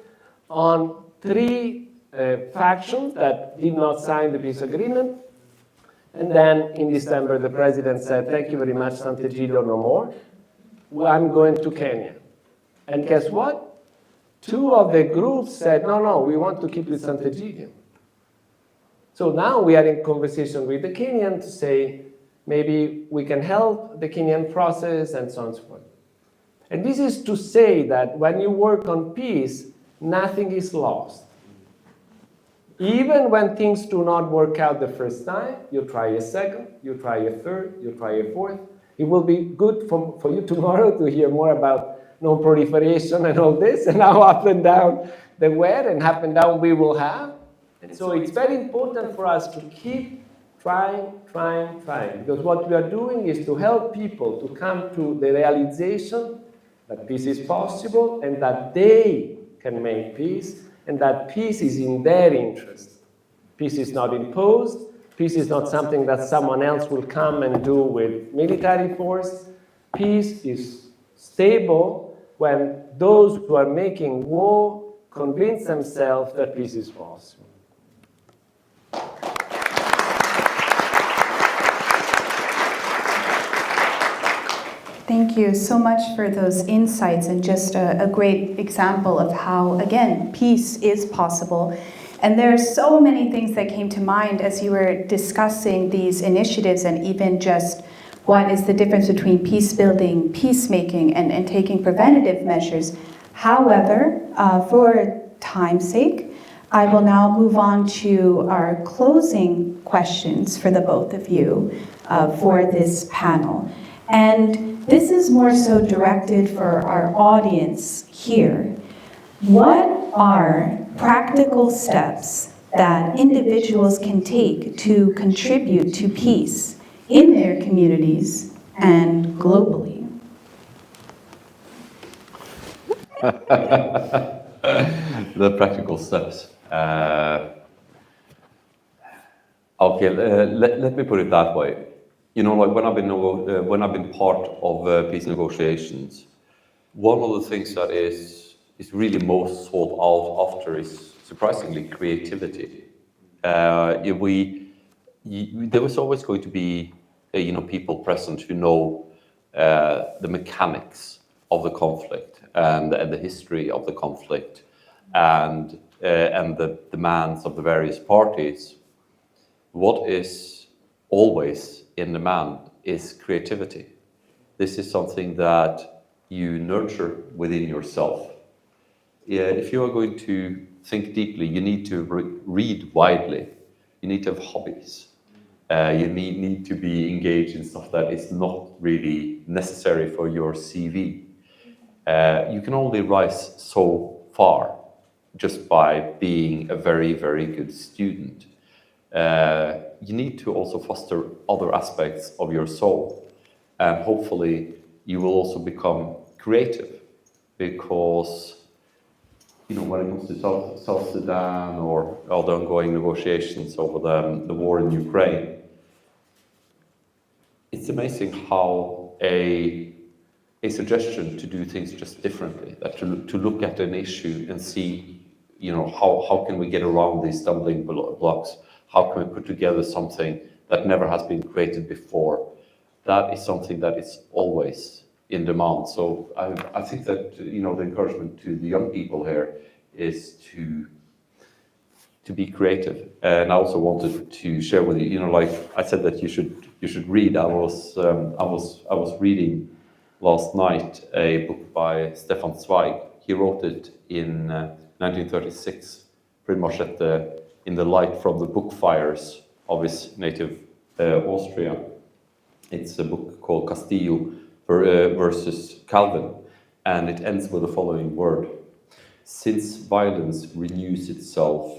on 3 factions that did not sign the peace agreement. And then in December, the president said, thank you very much, Sant'Egidio, no more. Well, I'm going to Kenya. And guess what? 2 of the groups said, no, we want to keep with Sant'Egidio. So now we are in conversation with the Kenyan to say, maybe we can help the Kenyan process and so on and so forth. And this is to say that when you work on peace, nothing is lost. Even when things do not work out the first time, you try a second, you try a third, you try a fourth. It will be good for you tomorrow to hear more about non-proliferation and all this, and how up and down there were, and up and down we will have. And so it's very important for us to keep trying, because what we are doing is to help people to come to the realization that peace is possible and that they can make peace, and that peace is in their interest. Peace is not imposed. Peace is not something that someone else will come and do with military force. Peace is stable when those who are making war convince themselves that peace is possible. Thank you so much for those insights, and just a great example of how, again, peace is possible. And there are so many things that came to mind as you were discussing these initiatives, and even just what is the difference between peace building, peacemaking, and taking preventative measures. However, for time's sake, I will now move on to our closing questions for the both of you for this panel. And this is more so directed for our audience here. What are practical steps that individuals can take to contribute to peace in their communities and globally? The practical steps. Okay, let me put it that way. You know, like when I've been part of peace negotiations, one of the things that is really most sought out after is surprisingly creativity. There was always going to be people present who know the mechanics of the conflict and the history of the conflict and the demands of the various parties. What is always in demand is creativity. This is something that you nurture within yourself. If you are going to think deeply, you need to read widely. You need to have hobbies. You need to be engaged in stuff that is not really necessary for your CV. You can only rise so far just by being a very, very good student. You need to also foster other aspects of your soul. And hopefully you will also become creative, because when it comes to South Sudan or all the ongoing negotiations over the war in Ukraine, it's amazing how a suggestion to do things just differently, that to look at an issue and see, how can we get around these stumbling blocks? How can we put together something that never has been created before? That is something that is always in demand. So I think that the encouragement to the young people here is to be creative. And I also wanted to share with you, like I said that you should read. I was reading last night a book by Stefan Zweig. He wrote it in 1936, pretty much in the light from the book fires of his native Austria. It's a book called Castillo versus Calvin, and it ends with the following word: since violence renews itself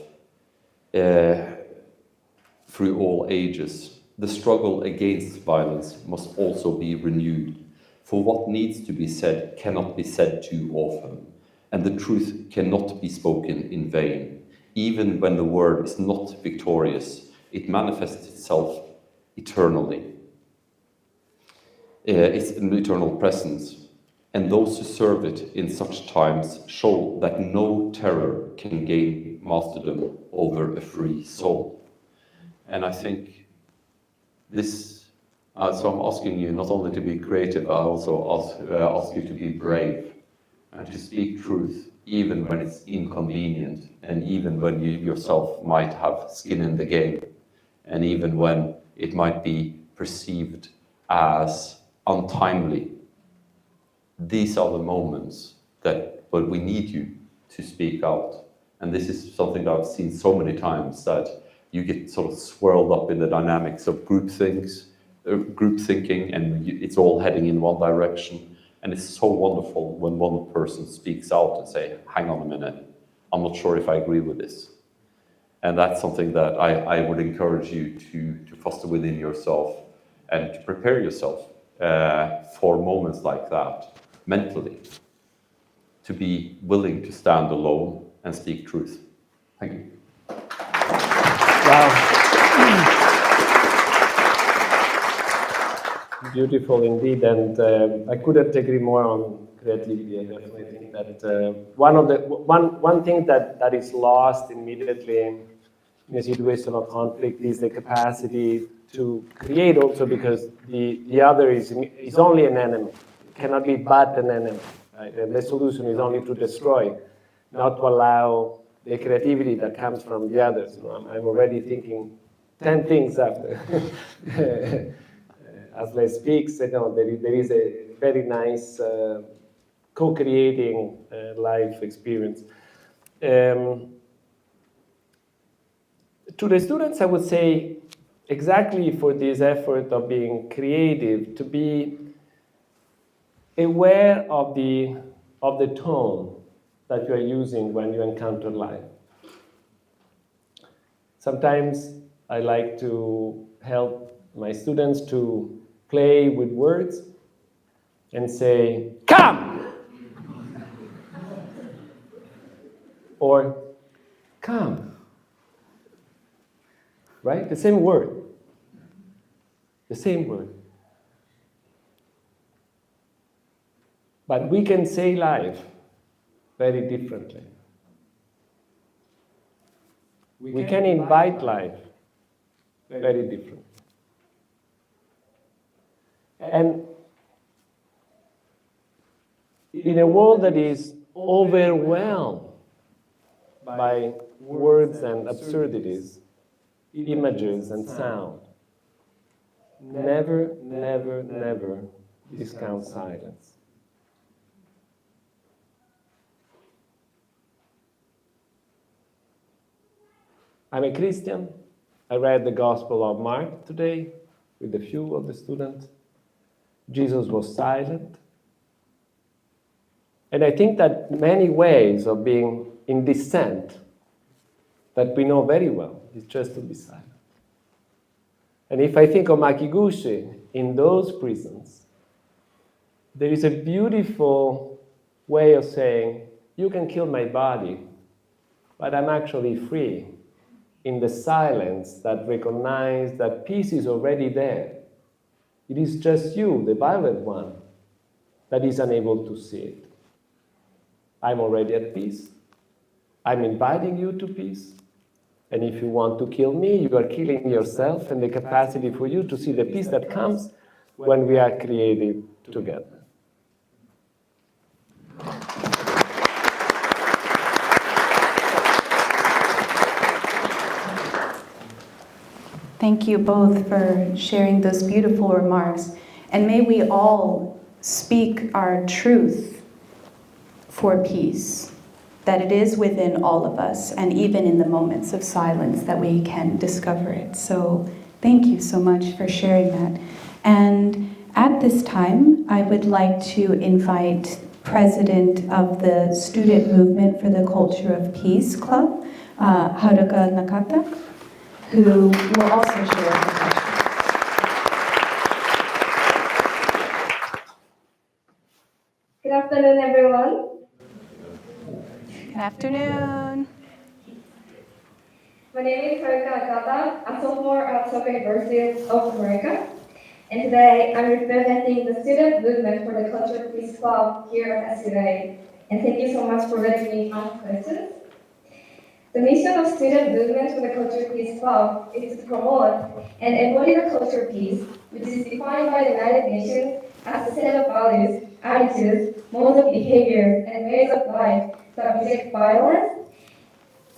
through all ages, the struggle against violence must also be renewed. For what needs to be said cannot be said too often, and the truth cannot be spoken in vain. Even when the word is not victorious, it manifests itself eternally. It's an eternal presence, and those who serve it in such times show that no terror can gain masterdom over a free soul. And I think this, so I'm asking you not only to be creative, I also ask you to be brave and to speak truth, even when it's inconvenient, and even when you yourself might have skin in the game, and even when it might be perceived as untimely. These are the moments that we need you to speak out. And this is something that I've seen so many times, that you get sort of swirled up in the dynamics of group thinking, and it's all heading in one direction. And it's so wonderful when one person speaks out and say, hang on a minute, I'm not sure if I agree with this. And that's something that I would encourage you to foster within yourself, and to prepare yourself for moments like that, mentally, to be willing to stand alone and speak truth. Thank you. Wow. Beautiful indeed, and I couldn't agree more on creativity. I definitely think that one thing that is lost immediately in a situation of conflict is the capacity to create, also because the other is only an enemy. It cannot be but an enemy, right? And the solution is only to destroy, not to allow the creativity that comes from the others. I'm already thinking 10 things after Asle speaks. There is a very nice co-creating life experience. to the students, I would say, exactly for this effort of being creative, to be aware of the tone that you are using when you encounter life. Sometimes I like to help my students to play with words and say, "Come!" or "Come." Right? The same word. The same word. But we can say life very differently. We can invite life very differently. And in a world that is overwhelmed by words and absurdities, images and sound, never, never, never discount silence. I'm a Christian. I read the Gospel of Mark today with a few of the students. Jesus was silent. And I think that many ways of being in dissent that we know very well is just to be silent. And if I think of Makiguchi in those prisons, there is a beautiful way of saying, you can kill my body, but I'm actually free in the silence that recognizes that peace is already there. It is just you, the violent one, that is unable to see it. I'm already at peace. I'm inviting you to peace. And if you want to kill me, you are killing yourself and the capacity for you to see the peace that comes when we are created together. Thank you both for sharing those beautiful remarks. And may we all speak our truth for peace, that it is within all of us, and even in the moments of silence that we can discover it. So thank you so much for sharing that. And at this time, I would like to invite President of the Student Movement for the Culture of Peace Club, Haruka Nakata, who will also share her question. Good afternoon, everyone. Good afternoon. My name is Haruka Nakata. I'm a sophomore at Soka University of America. And today I'm representing the Student Movement for the Culture of Peace Club here at SUA. And thank you so much for letting me ask questions. The mission of Student Movement for the Culture of Peace Club is to promote and embody the culture of peace, which is defined by the United Nations as a set of values, attitudes, modes of behavior, and ways of life that reject violence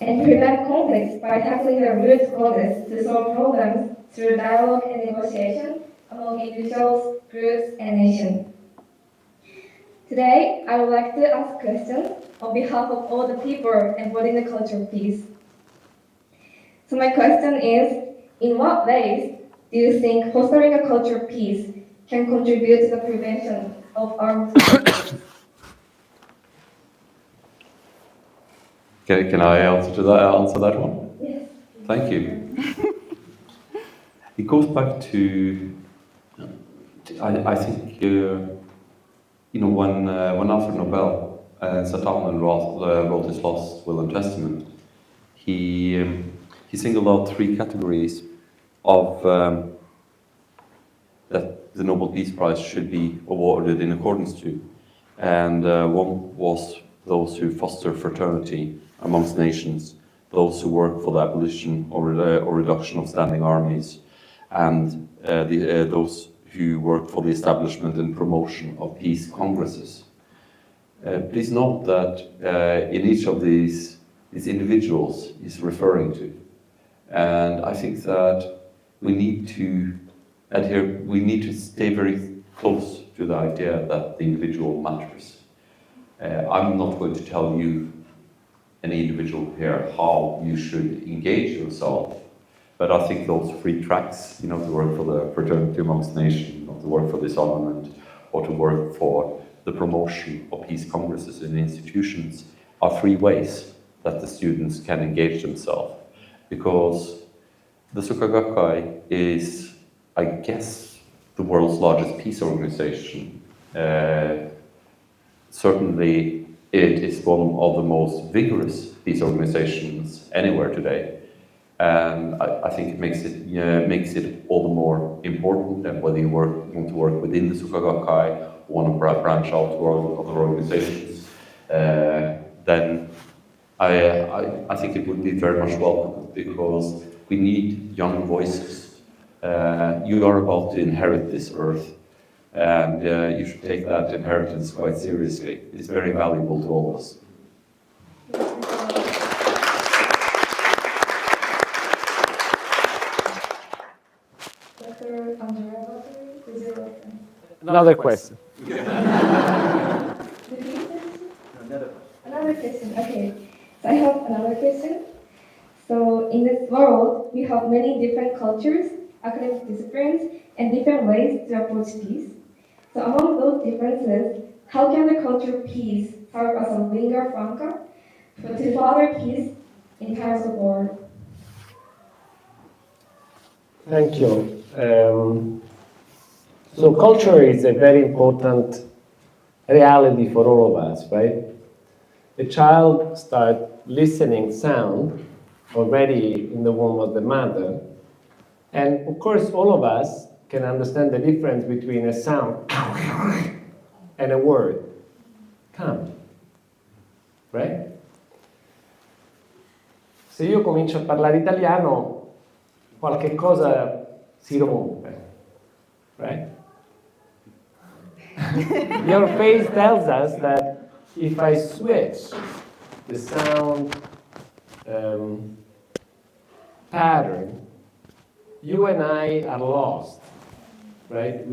and prevent conflicts by tackling the root causes to solve problems through dialogue and negotiation among individuals, groups, and nations. Today, I would like to ask questions on behalf of all the people embodying the culture of peace. So my question is, in what ways do you think fostering a culture of peace can contribute to the prevention of armed conflict? Can I answer that one? Yes. Thank you. It goes back to I think when Alfred Nobel sat down and wrote his last will and testament, he singled out three categories of that the Nobel Peace Prize should be awarded in accordance to, and one was those who foster fraternity amongst nations, those who work for the abolition or reduction of standing armies, and those who work for the establishment and promotion of peace congresses. Please note that in each of these individuals is referring to, and I think that we need to stay very close to the idea that the individual matters. I'm not going to tell you, any individual here, how you should engage yourself But I think those three tracks, to work for the fraternity amongst nations, to work for disarmament, or to work for the promotion of peace congresses in institutions, are three ways that the students can engage themselves. Because the Soka Gakkai is, I guess, the world's largest peace organization. Certainly, it is one of the most vigorous peace organizations anywhere today. And I think it makes it all the more important that whether you want to work within the Soka Gakkai, or want to branch out to other organizations, then I think it would be very much welcome, because we need young voices. You are about to inherit this earth, and you should take that inheritance quite seriously. It's very valuable to all of us. Dr. Andrea Bartoli, would you like to? Another question. Another question, okay. So I have another question. So in this world, we have many different cultures, academic disciplines, and different ways to approach peace. So among those differences, how can the culture of peace serve as a lingua franca to further peace in times of war? Thank you. So culture is a very important reality for all of us, right? A child starts listening sound already in the womb of the mother. And of course, all of us can understand the difference between a sound and a word, come, right? Se io comincio a parlare italiano, qualche cosa si rompe, right? Your face tells us that if I switch the sound pattern, you and I are lost, right?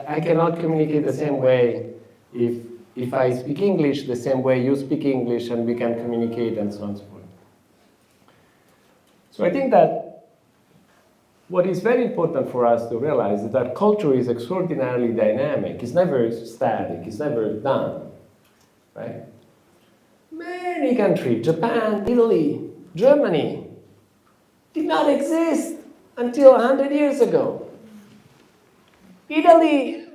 I cannot communicate the same way if I speak English the same way you speak English, and we can communicate and so on and so forth. So I think that what is very important for us to realize is that culture is extraordinarily dynamic. It's never static. It's never done, right? Many countries, Japan, Italy, Germany, did not exist until 100 years ago. Italy,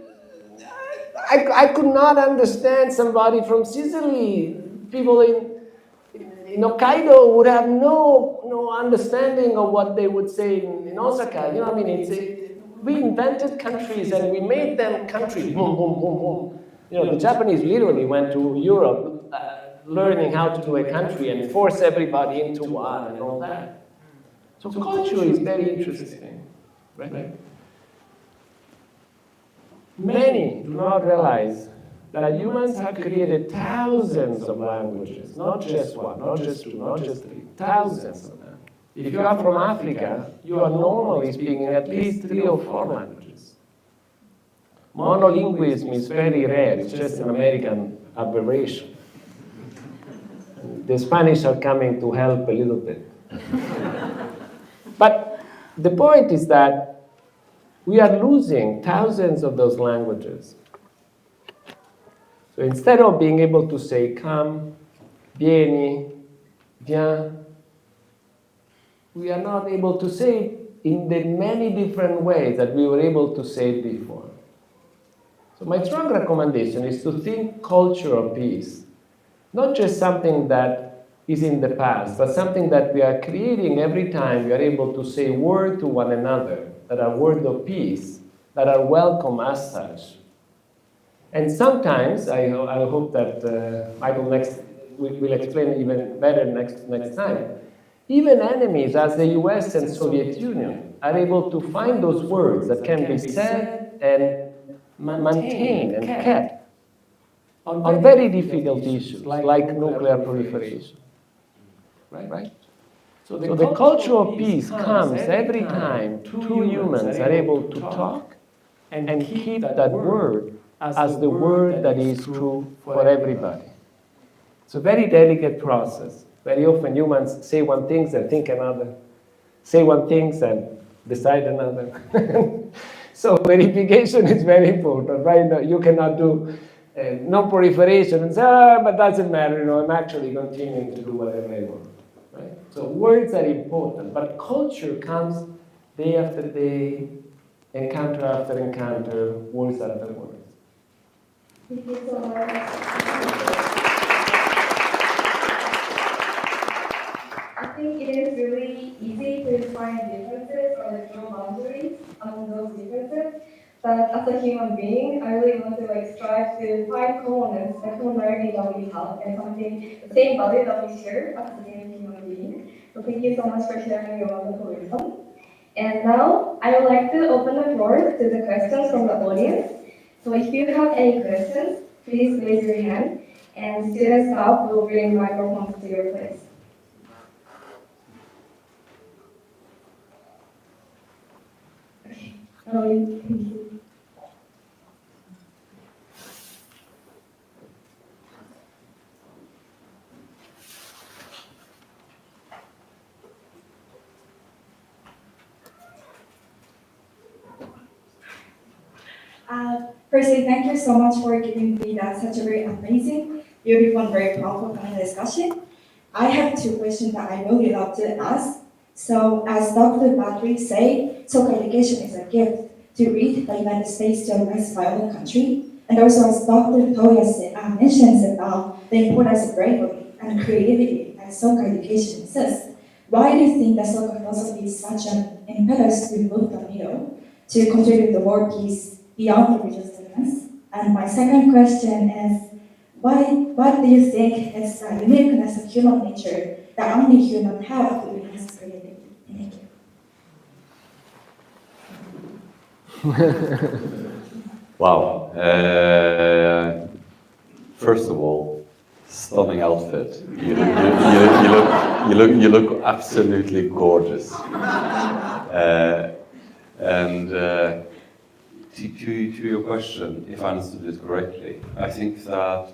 I could not understand somebody from Sicily. People in Hokkaido would have no understanding of what they would say in Osaka. You know what I mean? We invented countries and we made them countries. Boom, boom, boom, boom. The Japanese literally went to Europe learning how to do a country and force everybody into one and all that. So culture is very interesting, right? Many do not realize that humans have created thousands of languages, not just one, not just two, not just three, thousands of them. If you are from Africa, you are normally speaking at least 3 or 4 languages. Monolinguism is very rare, it's just an American aberration. The Spanish are coming to help a little bit. But the point is that we are losing thousands of those languages. So instead of being able to say come, vieni, viens, we are not able to say it in the many different ways that we were able to say it before. So my strong recommendation is to think culture of peace, not just something that is in the past, but something that we are creating every time we are able to say word to one another, that are words of peace, that are welcome as such. And sometimes, I hope that Michael will explain even better next time, even enemies as the US and Soviet Union are able to find those words that can be said and maintained and kept on very difficult issues like nuclear proliferation. Right? So the culture of peace comes every time 2 humans are able to talk and keep that word as the word that is true for everybody. It's a very delicate process. Very often humans say one thing and think another. say one thing and decide another. So verification is very important, right? No, you cannot do non-proliferation and say, but doesn't matter, I'm actually continuing to do whatever I want, right? So words are important, but culture comes day after day, encounter after encounter, words after words. Thank you so much. I think it is really easy to find differences or draw boundaries among those differences. But as a human being, I really want to strive to find commonness, the commonality that we have, and something, the same value that we share as a human being. So thank you so much for sharing your wonderful wisdom. And now I would like to open the floor to the questions from the audience. So if you have any questions, please raise your hand, and student staff will bring microphones to your place. Okay. Thank you. Firstly, thank you so much for giving me such a very amazing, beautiful, and very powerful panel discussion. I have two questions that I really love to ask. So, as Dr. Bartoli said, Soka education is a gift to read the United States to a less violent country. And also, as Dr. Toje mentions about the importance of bravery and creativity as Soka education exists, why do you think that Soka philosophy is such an impetus to move the needle to contribute to world peace beyond religious difference? And my second question is, what do you think is the uniqueness of human nature that only humans have to enhance creativity? Thank you. Wow. First of all, stunning outfit. You look absolutely gorgeous. To your question, if I understood it correctly, I think that,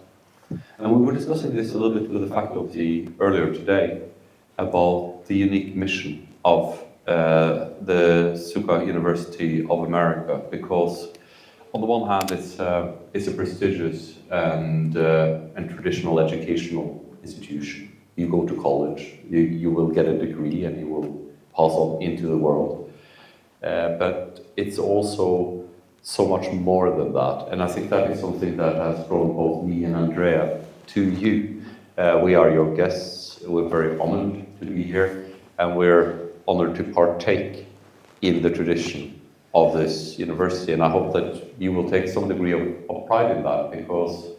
and we were discussing this a little bit with the faculty earlier today, about the unique mission of the Soka University of America, because on the one hand, it's a prestigious and traditional educational institution. You go to college, you will get a degree, and you will pass on into the world. But it's also so much more than that, and I think that is something that has drawn both me and Andrea to you. We are your guests. We're very honored to be here, and we're honored to partake in the tradition of this university, and I hope that you will take some degree of pride in that, because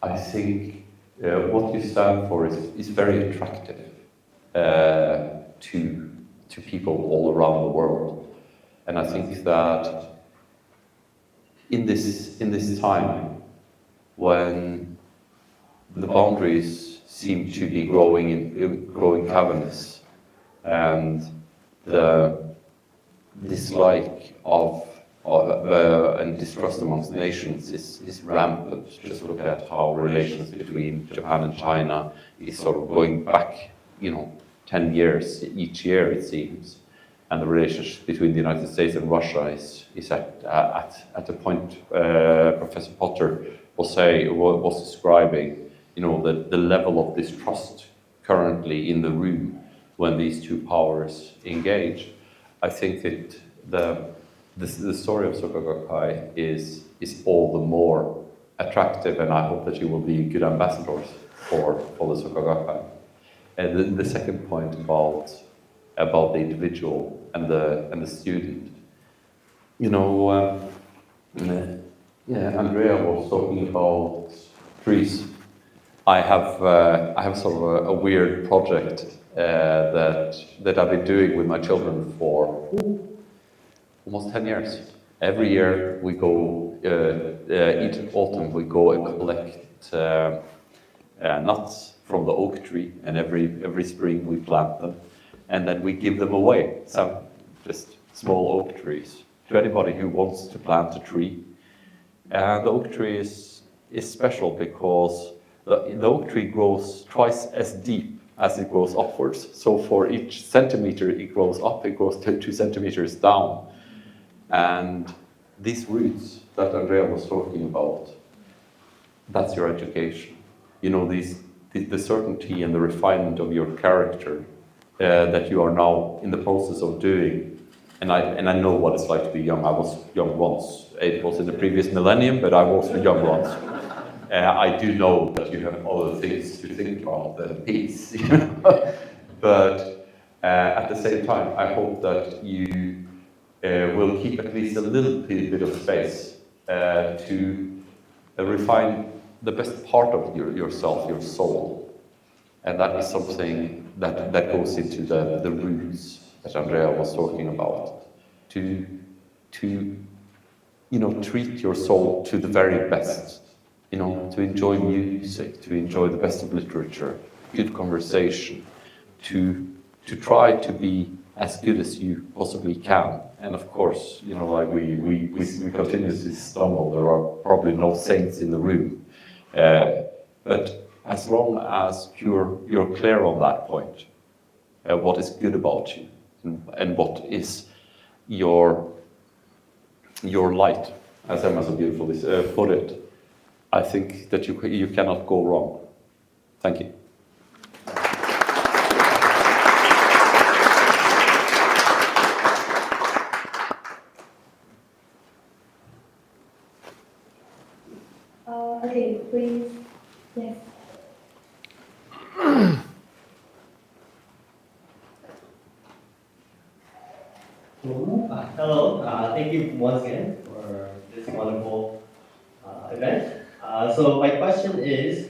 I think what you stand for is very attractive to people all around the world. And I think that in this time when the boundaries seem to be growing cavernous, and the dislike of and distrust amongst nations is rampant. Just look at how relations between Japan and China is sort of going back, 10 years each year, it seems. And the relationship between the United States and Russia is at a point Professor Potter was describing, the level of distrust currently in the room when these two powers engage. I think that the story of Soka Gakkai is all the more attractive, and I hope that you will be good ambassadors for the Soka Gakkai. And the second point about the individual and the student, Andrea was talking about trees. I have sort of a weird project that I've been doing with my children for almost 10 years. Every year we go, each autumn we go and collect nuts from the oak tree, and every spring we plant them, and then we give them away, some just small oak trees, to anybody who wants to plant a tree. And the oak tree is special because the oak tree grows twice as deep as it goes upwards. So for each centimeter it grows up, it goes 2 centimeters down. And these roots that Andrea was talking about, that's your education. You know, the certainty and the refinement of your character that you are now in the process of doing. And I know what it's like to be young. I was young once. It was in the previous millennium, but I was young once. I do know that you have other things to think about than peace. You know? But at the same time, I hope that you will keep at least a little bit of space to refine the best part of yourself, your soul. And that is something that goes into the roots that Andrea was talking about. To you know, treat your soul to the very best. You know, to enjoy music, to enjoy the best of literature, good conversation, to try to be as good as you possibly can. And of course, you know, like we continuously stumble. There are probably no saints in the room, but as long as you're clear on that point, what is good about you, and what is your light, as Emma so beautifully put it, I think that you cannot go wrong. Thank you. Okay, please. Yes. Hello, thank you once again for this wonderful event. So my question is,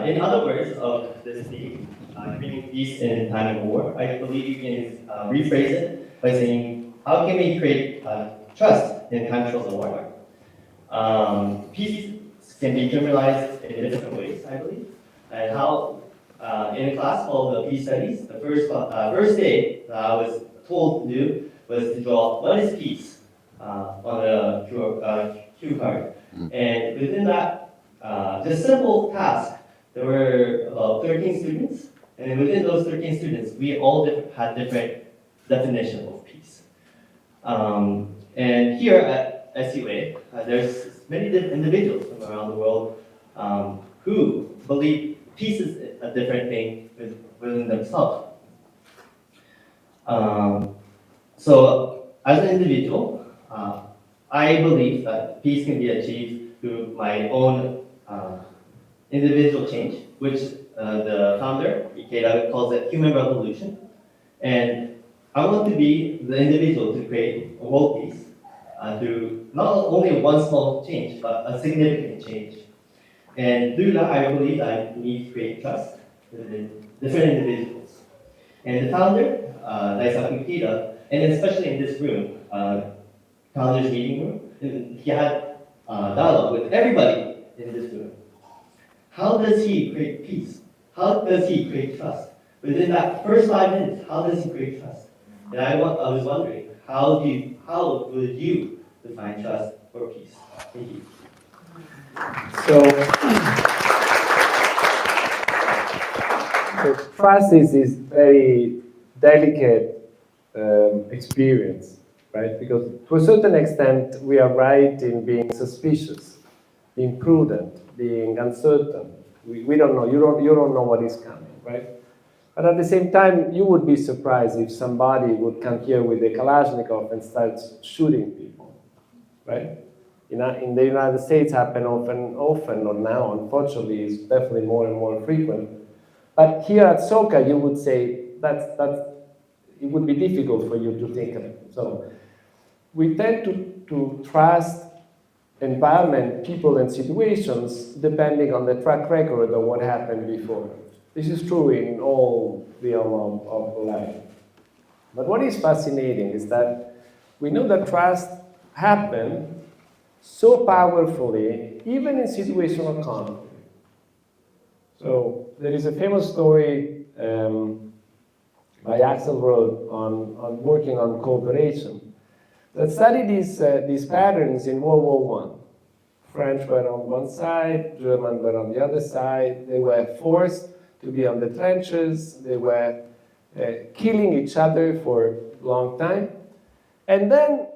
in other words of this theme, bringing peace in time of war, I believe you can rephrase it by saying, how can we create trust in times of war? Peace can be criminalized in different ways, I believe, and how in a class called the Peace Studies, the first day that I was told to do was to draw what is peace on a cue card. And within that, just simple task, there were about 13 students, and within those 13 students, we all had different definitions of peace. And here at SUA, there's many different individuals from around the world who believe peace is a different thing within themselves. So, as an individual, I believe that peace can be achieved through my own individual change, which the founder, Ikeda, calls it human revolution. And I want to be the individual to create a world peace through not only one small change, but a significant change. And through that, I believe I need to create trust within different individuals. And the founder, Daisaku Ikeda, and especially in this room, founder's meeting room, he had dialogue with everybody in this room. How does he create peace? How does he create trust? Within that first 5 minutes, how does he create trust? And I was wondering, how would you define trust or peace? Thank you. So trust is this very delicate experience, right? Because to a certain extent, we are right in being suspicious, being prudent, being uncertain. We don't know. You don't know what is coming, right? But at the same time, you would be surprised if somebody would come here with a Kalashnikov and start shooting people, right? In the United States, happen often, or now, unfortunately, is definitely more and more frequent. But here at Soka, you would say that it would be difficult for you to think of it. So we tend to trust environment, people, and situations depending on the track record of what happened before. This is true in all realm of life. But what is fascinating is that we know that trust happens so powerfully, even in situational conflict. So there is a famous story by Axel Rode on working on cooperation that studied these patterns in World War I. French were on one side, German were on the other side. They were forced to be on the trenches. They were killing each other for a long time. And then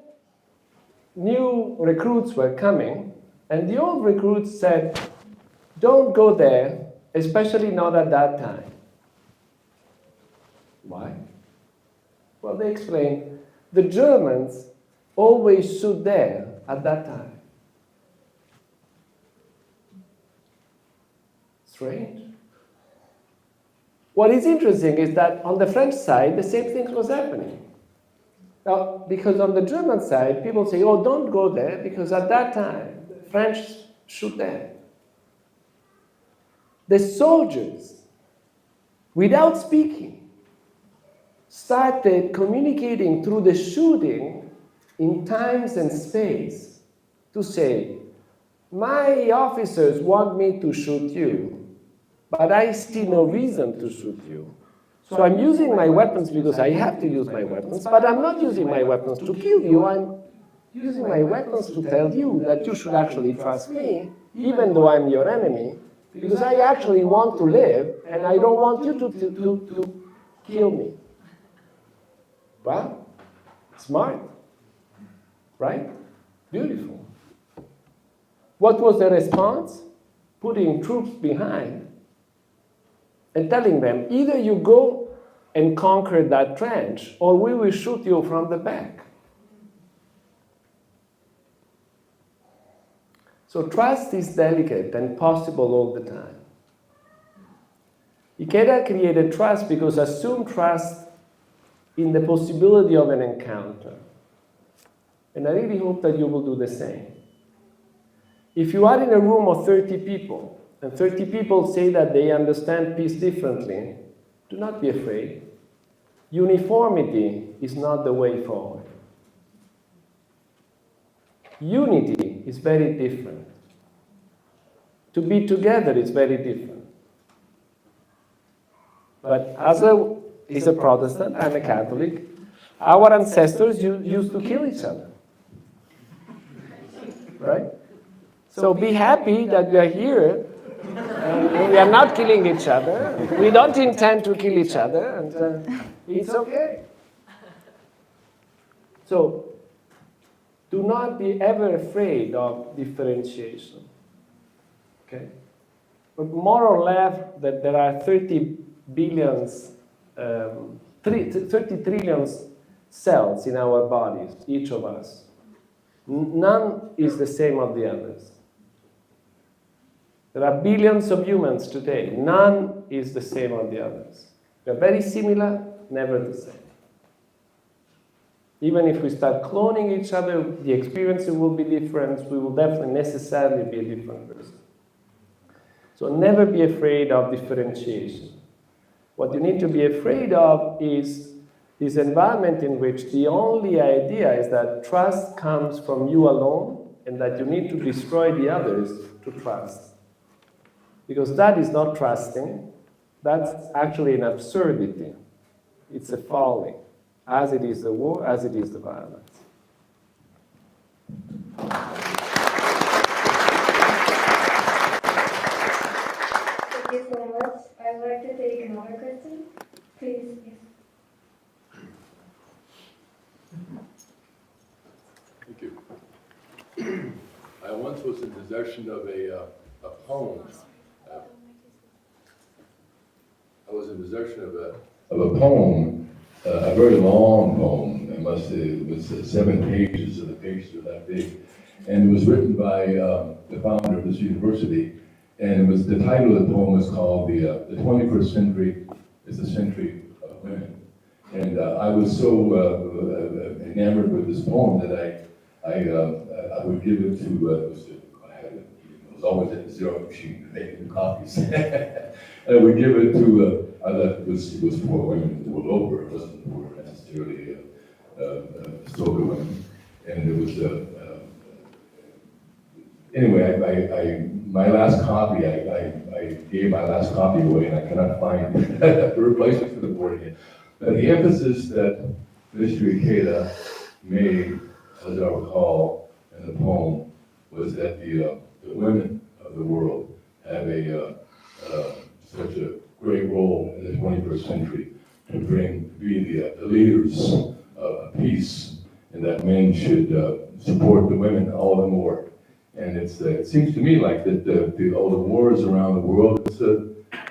new recruits were coming, and the old recruits said, don't go there, especially not at that time. Why? Well, they explained, the Germans always stood there at that time. Strange. What is interesting is that on the French side, the same thing was happening. Now, because on the German side, people say, oh, don't go there, because at that time, the French shoot there. The soldiers, without speaking, started communicating through the shooting in times and space to say, my officers want me to shoot you, but I see no reason to shoot you. So I'm using my weapons because I have to use my weapons, but I'm not using my weapons to kill you. I'm using my weapons to tell you that you should actually trust me, even though I'm your enemy, because I actually want to live, and I don't want you to kill me. Well, smart, right? Beautiful. What was the response? Putting troops behind and telling them, either you go and conquer that trench, or we will shoot you from the back. So trust is delicate and possible all the time. Ikeda created trust because assume trust in the possibility of an encounter. And I really hope that you will do the same. If you are in a room of 30 people, and 30 people say that they understand peace differently, do not be afraid. Uniformity is not the way forward. Unity is very different. To be together is very different. But Asle is a Protestant, I'm a Catholic. Our ancestors used to kill each other. Right? So be happy that we are here. We are not killing each other. We don't intend to kill each other, and it's okay. So, do not be ever afraid of differentiation. Okay? But more or less, that there are 30 trillion cells in our bodies, each of us. None is the same of the others. There are billions of humans today. None is the same of the others. They're very similar, never the same. Even if we start cloning each other, the experience will be different. We will definitely necessarily be a different person. So never be afraid of differentiation. What you need to be afraid of is this environment in which the only idea is that trust comes from you alone and that you need to destroy the others to trust. Because that is not trusting, that's actually an absurdity. It's a folly, as it is the war, as it is the violence. Thank you so much. I'd like to take another question. Please. Thank you. I once was in possession of a poem. I was in possession of a poem, a very long poem. It was 7 pages, so the pages were that big. And it was written by the founder of this university. And it was, the title of the poem was called The 21st Century is the Century of Women. And I was so enamored with this poem that I would give it to, it was always at the Xerox machine making the copies. And I would give it to, I thought it was for women the world over. It wasn't for necessarily Soka women. And it was, anyway, my last copy, I gave my last copy away, and I cannot find a replacement for the board again. But the emphasis that Mr. Ikeda made, as I recall, in the poem, was that the women of the world have such a great role in the 21st century to be the leaders of peace, and that men should support the women all the more. And it seems to me like that all the wars around the world,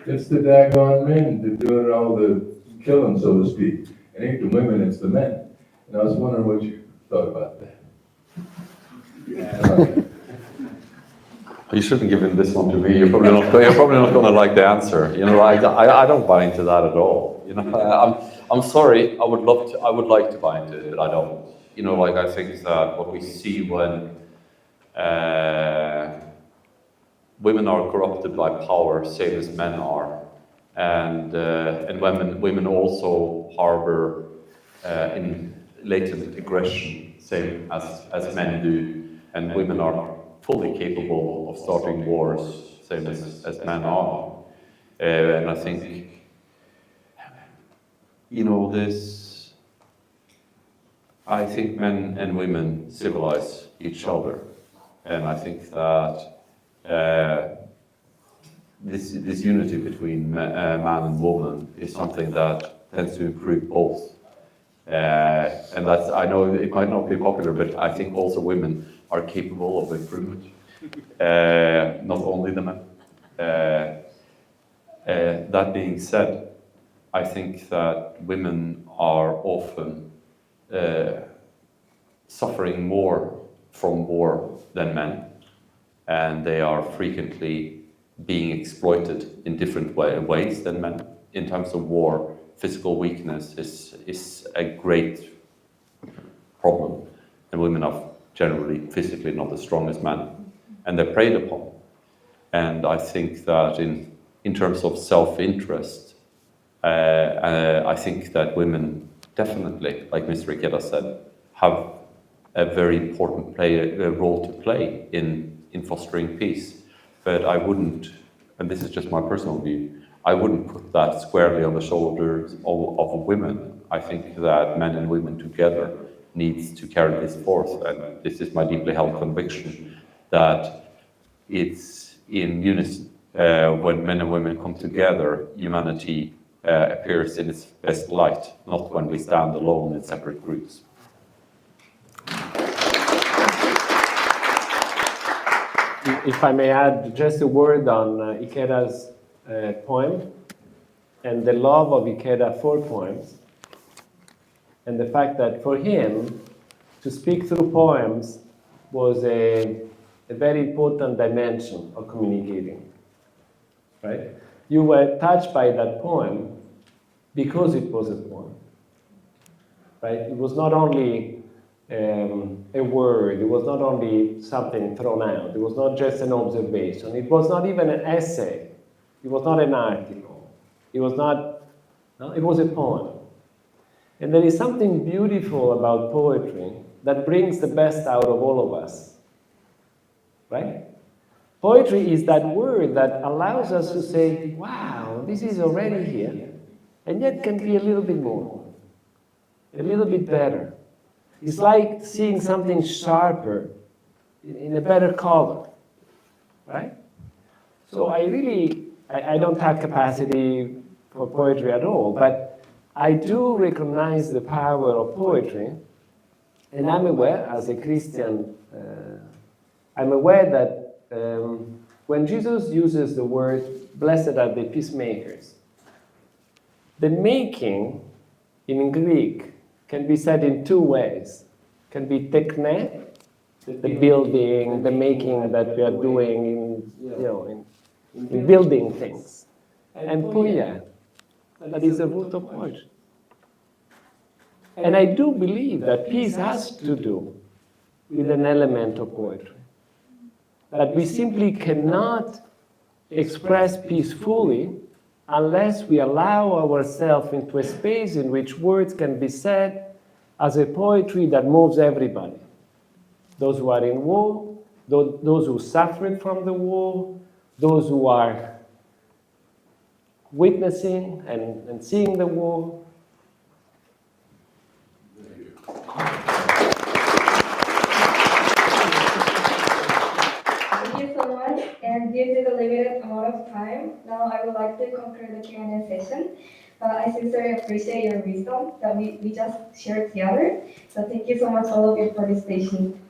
it's the daggone men that doing all the killing, so to speak. It ain't the women, it's the men. And I was wondering what you thought about that. You shouldn't give him this one to me. You're probably not going to like the answer. You know, I don't buy into that at all. You know, I'm sorry. I would like to buy into it, but I don't. You know, like I think that what we see when women are corrupted by power, same as men are, and women also harbor in latent aggression, same as men do, and women are fully capable of starting wars, same as men are. And I think, you know, I think men and women civilize each other. And I think that this unity between man and woman is something that tends to improve both. And that's, I know it might not be popular, but I think also women are capable of improvement, not only the men. That being said, I think that women are often suffering more from war than men, and they are frequently being exploited in different ways than men. In terms of war, physical weakness is a great problem, and women are generally physically not as strong as men, and they're preyed upon. And I think that in terms of self-interest, I think that women definitely, like Mr. Ikeda said, have a very important role to play in fostering peace. But I wouldn't, and this is just my personal view, I wouldn't put that squarely on the shoulders of women. I think that men and women together needs to carry this forth, and this is my deeply held conviction that it's in unison. When men and women come together, humanity appears in its best light, not when we stand alone in separate groups. If I may add just a word on Ikeda's poem and the love of Ikeda for poems, and the fact that for him to speak through poems was a very important dimension of communicating, right? You were touched by that poem because it was a poem, right? It was not only a word, it was not only something thrown out, it was not just an observation, it was not even an essay, it was not an article, it was not, no, it was a poem. And there is something beautiful about poetry that brings the best out of all of us, right? Poetry is that word that allows us to say, wow, this is already here, and yet can be a little bit more, a little bit better. It's like seeing something sharper, in a better color, right? So I don't have capacity for poetry at all, but I do recognize the power of poetry, and I'm aware, as a Christian, I'm aware that when Jesus uses the word, blessed are the peacemakers, the making in Greek can be said in two ways. It can be tekne, the building, the making that we are doing in building things, and poia, that is the root of poetry. And I do believe that peace has to do with an element of poetry. That we simply cannot express peace fully unless we allow ourselves into a space in which words can be said as a poetry that moves everybody. Those who are in war, those who suffered from the war, those who are witnessing and seeing the war. Thank you so And due to the limited amount of time, now I would like to conclude the Q&A session. But I sincerely appreciate your wisdom that we just shared together. So thank you so much all of your participation.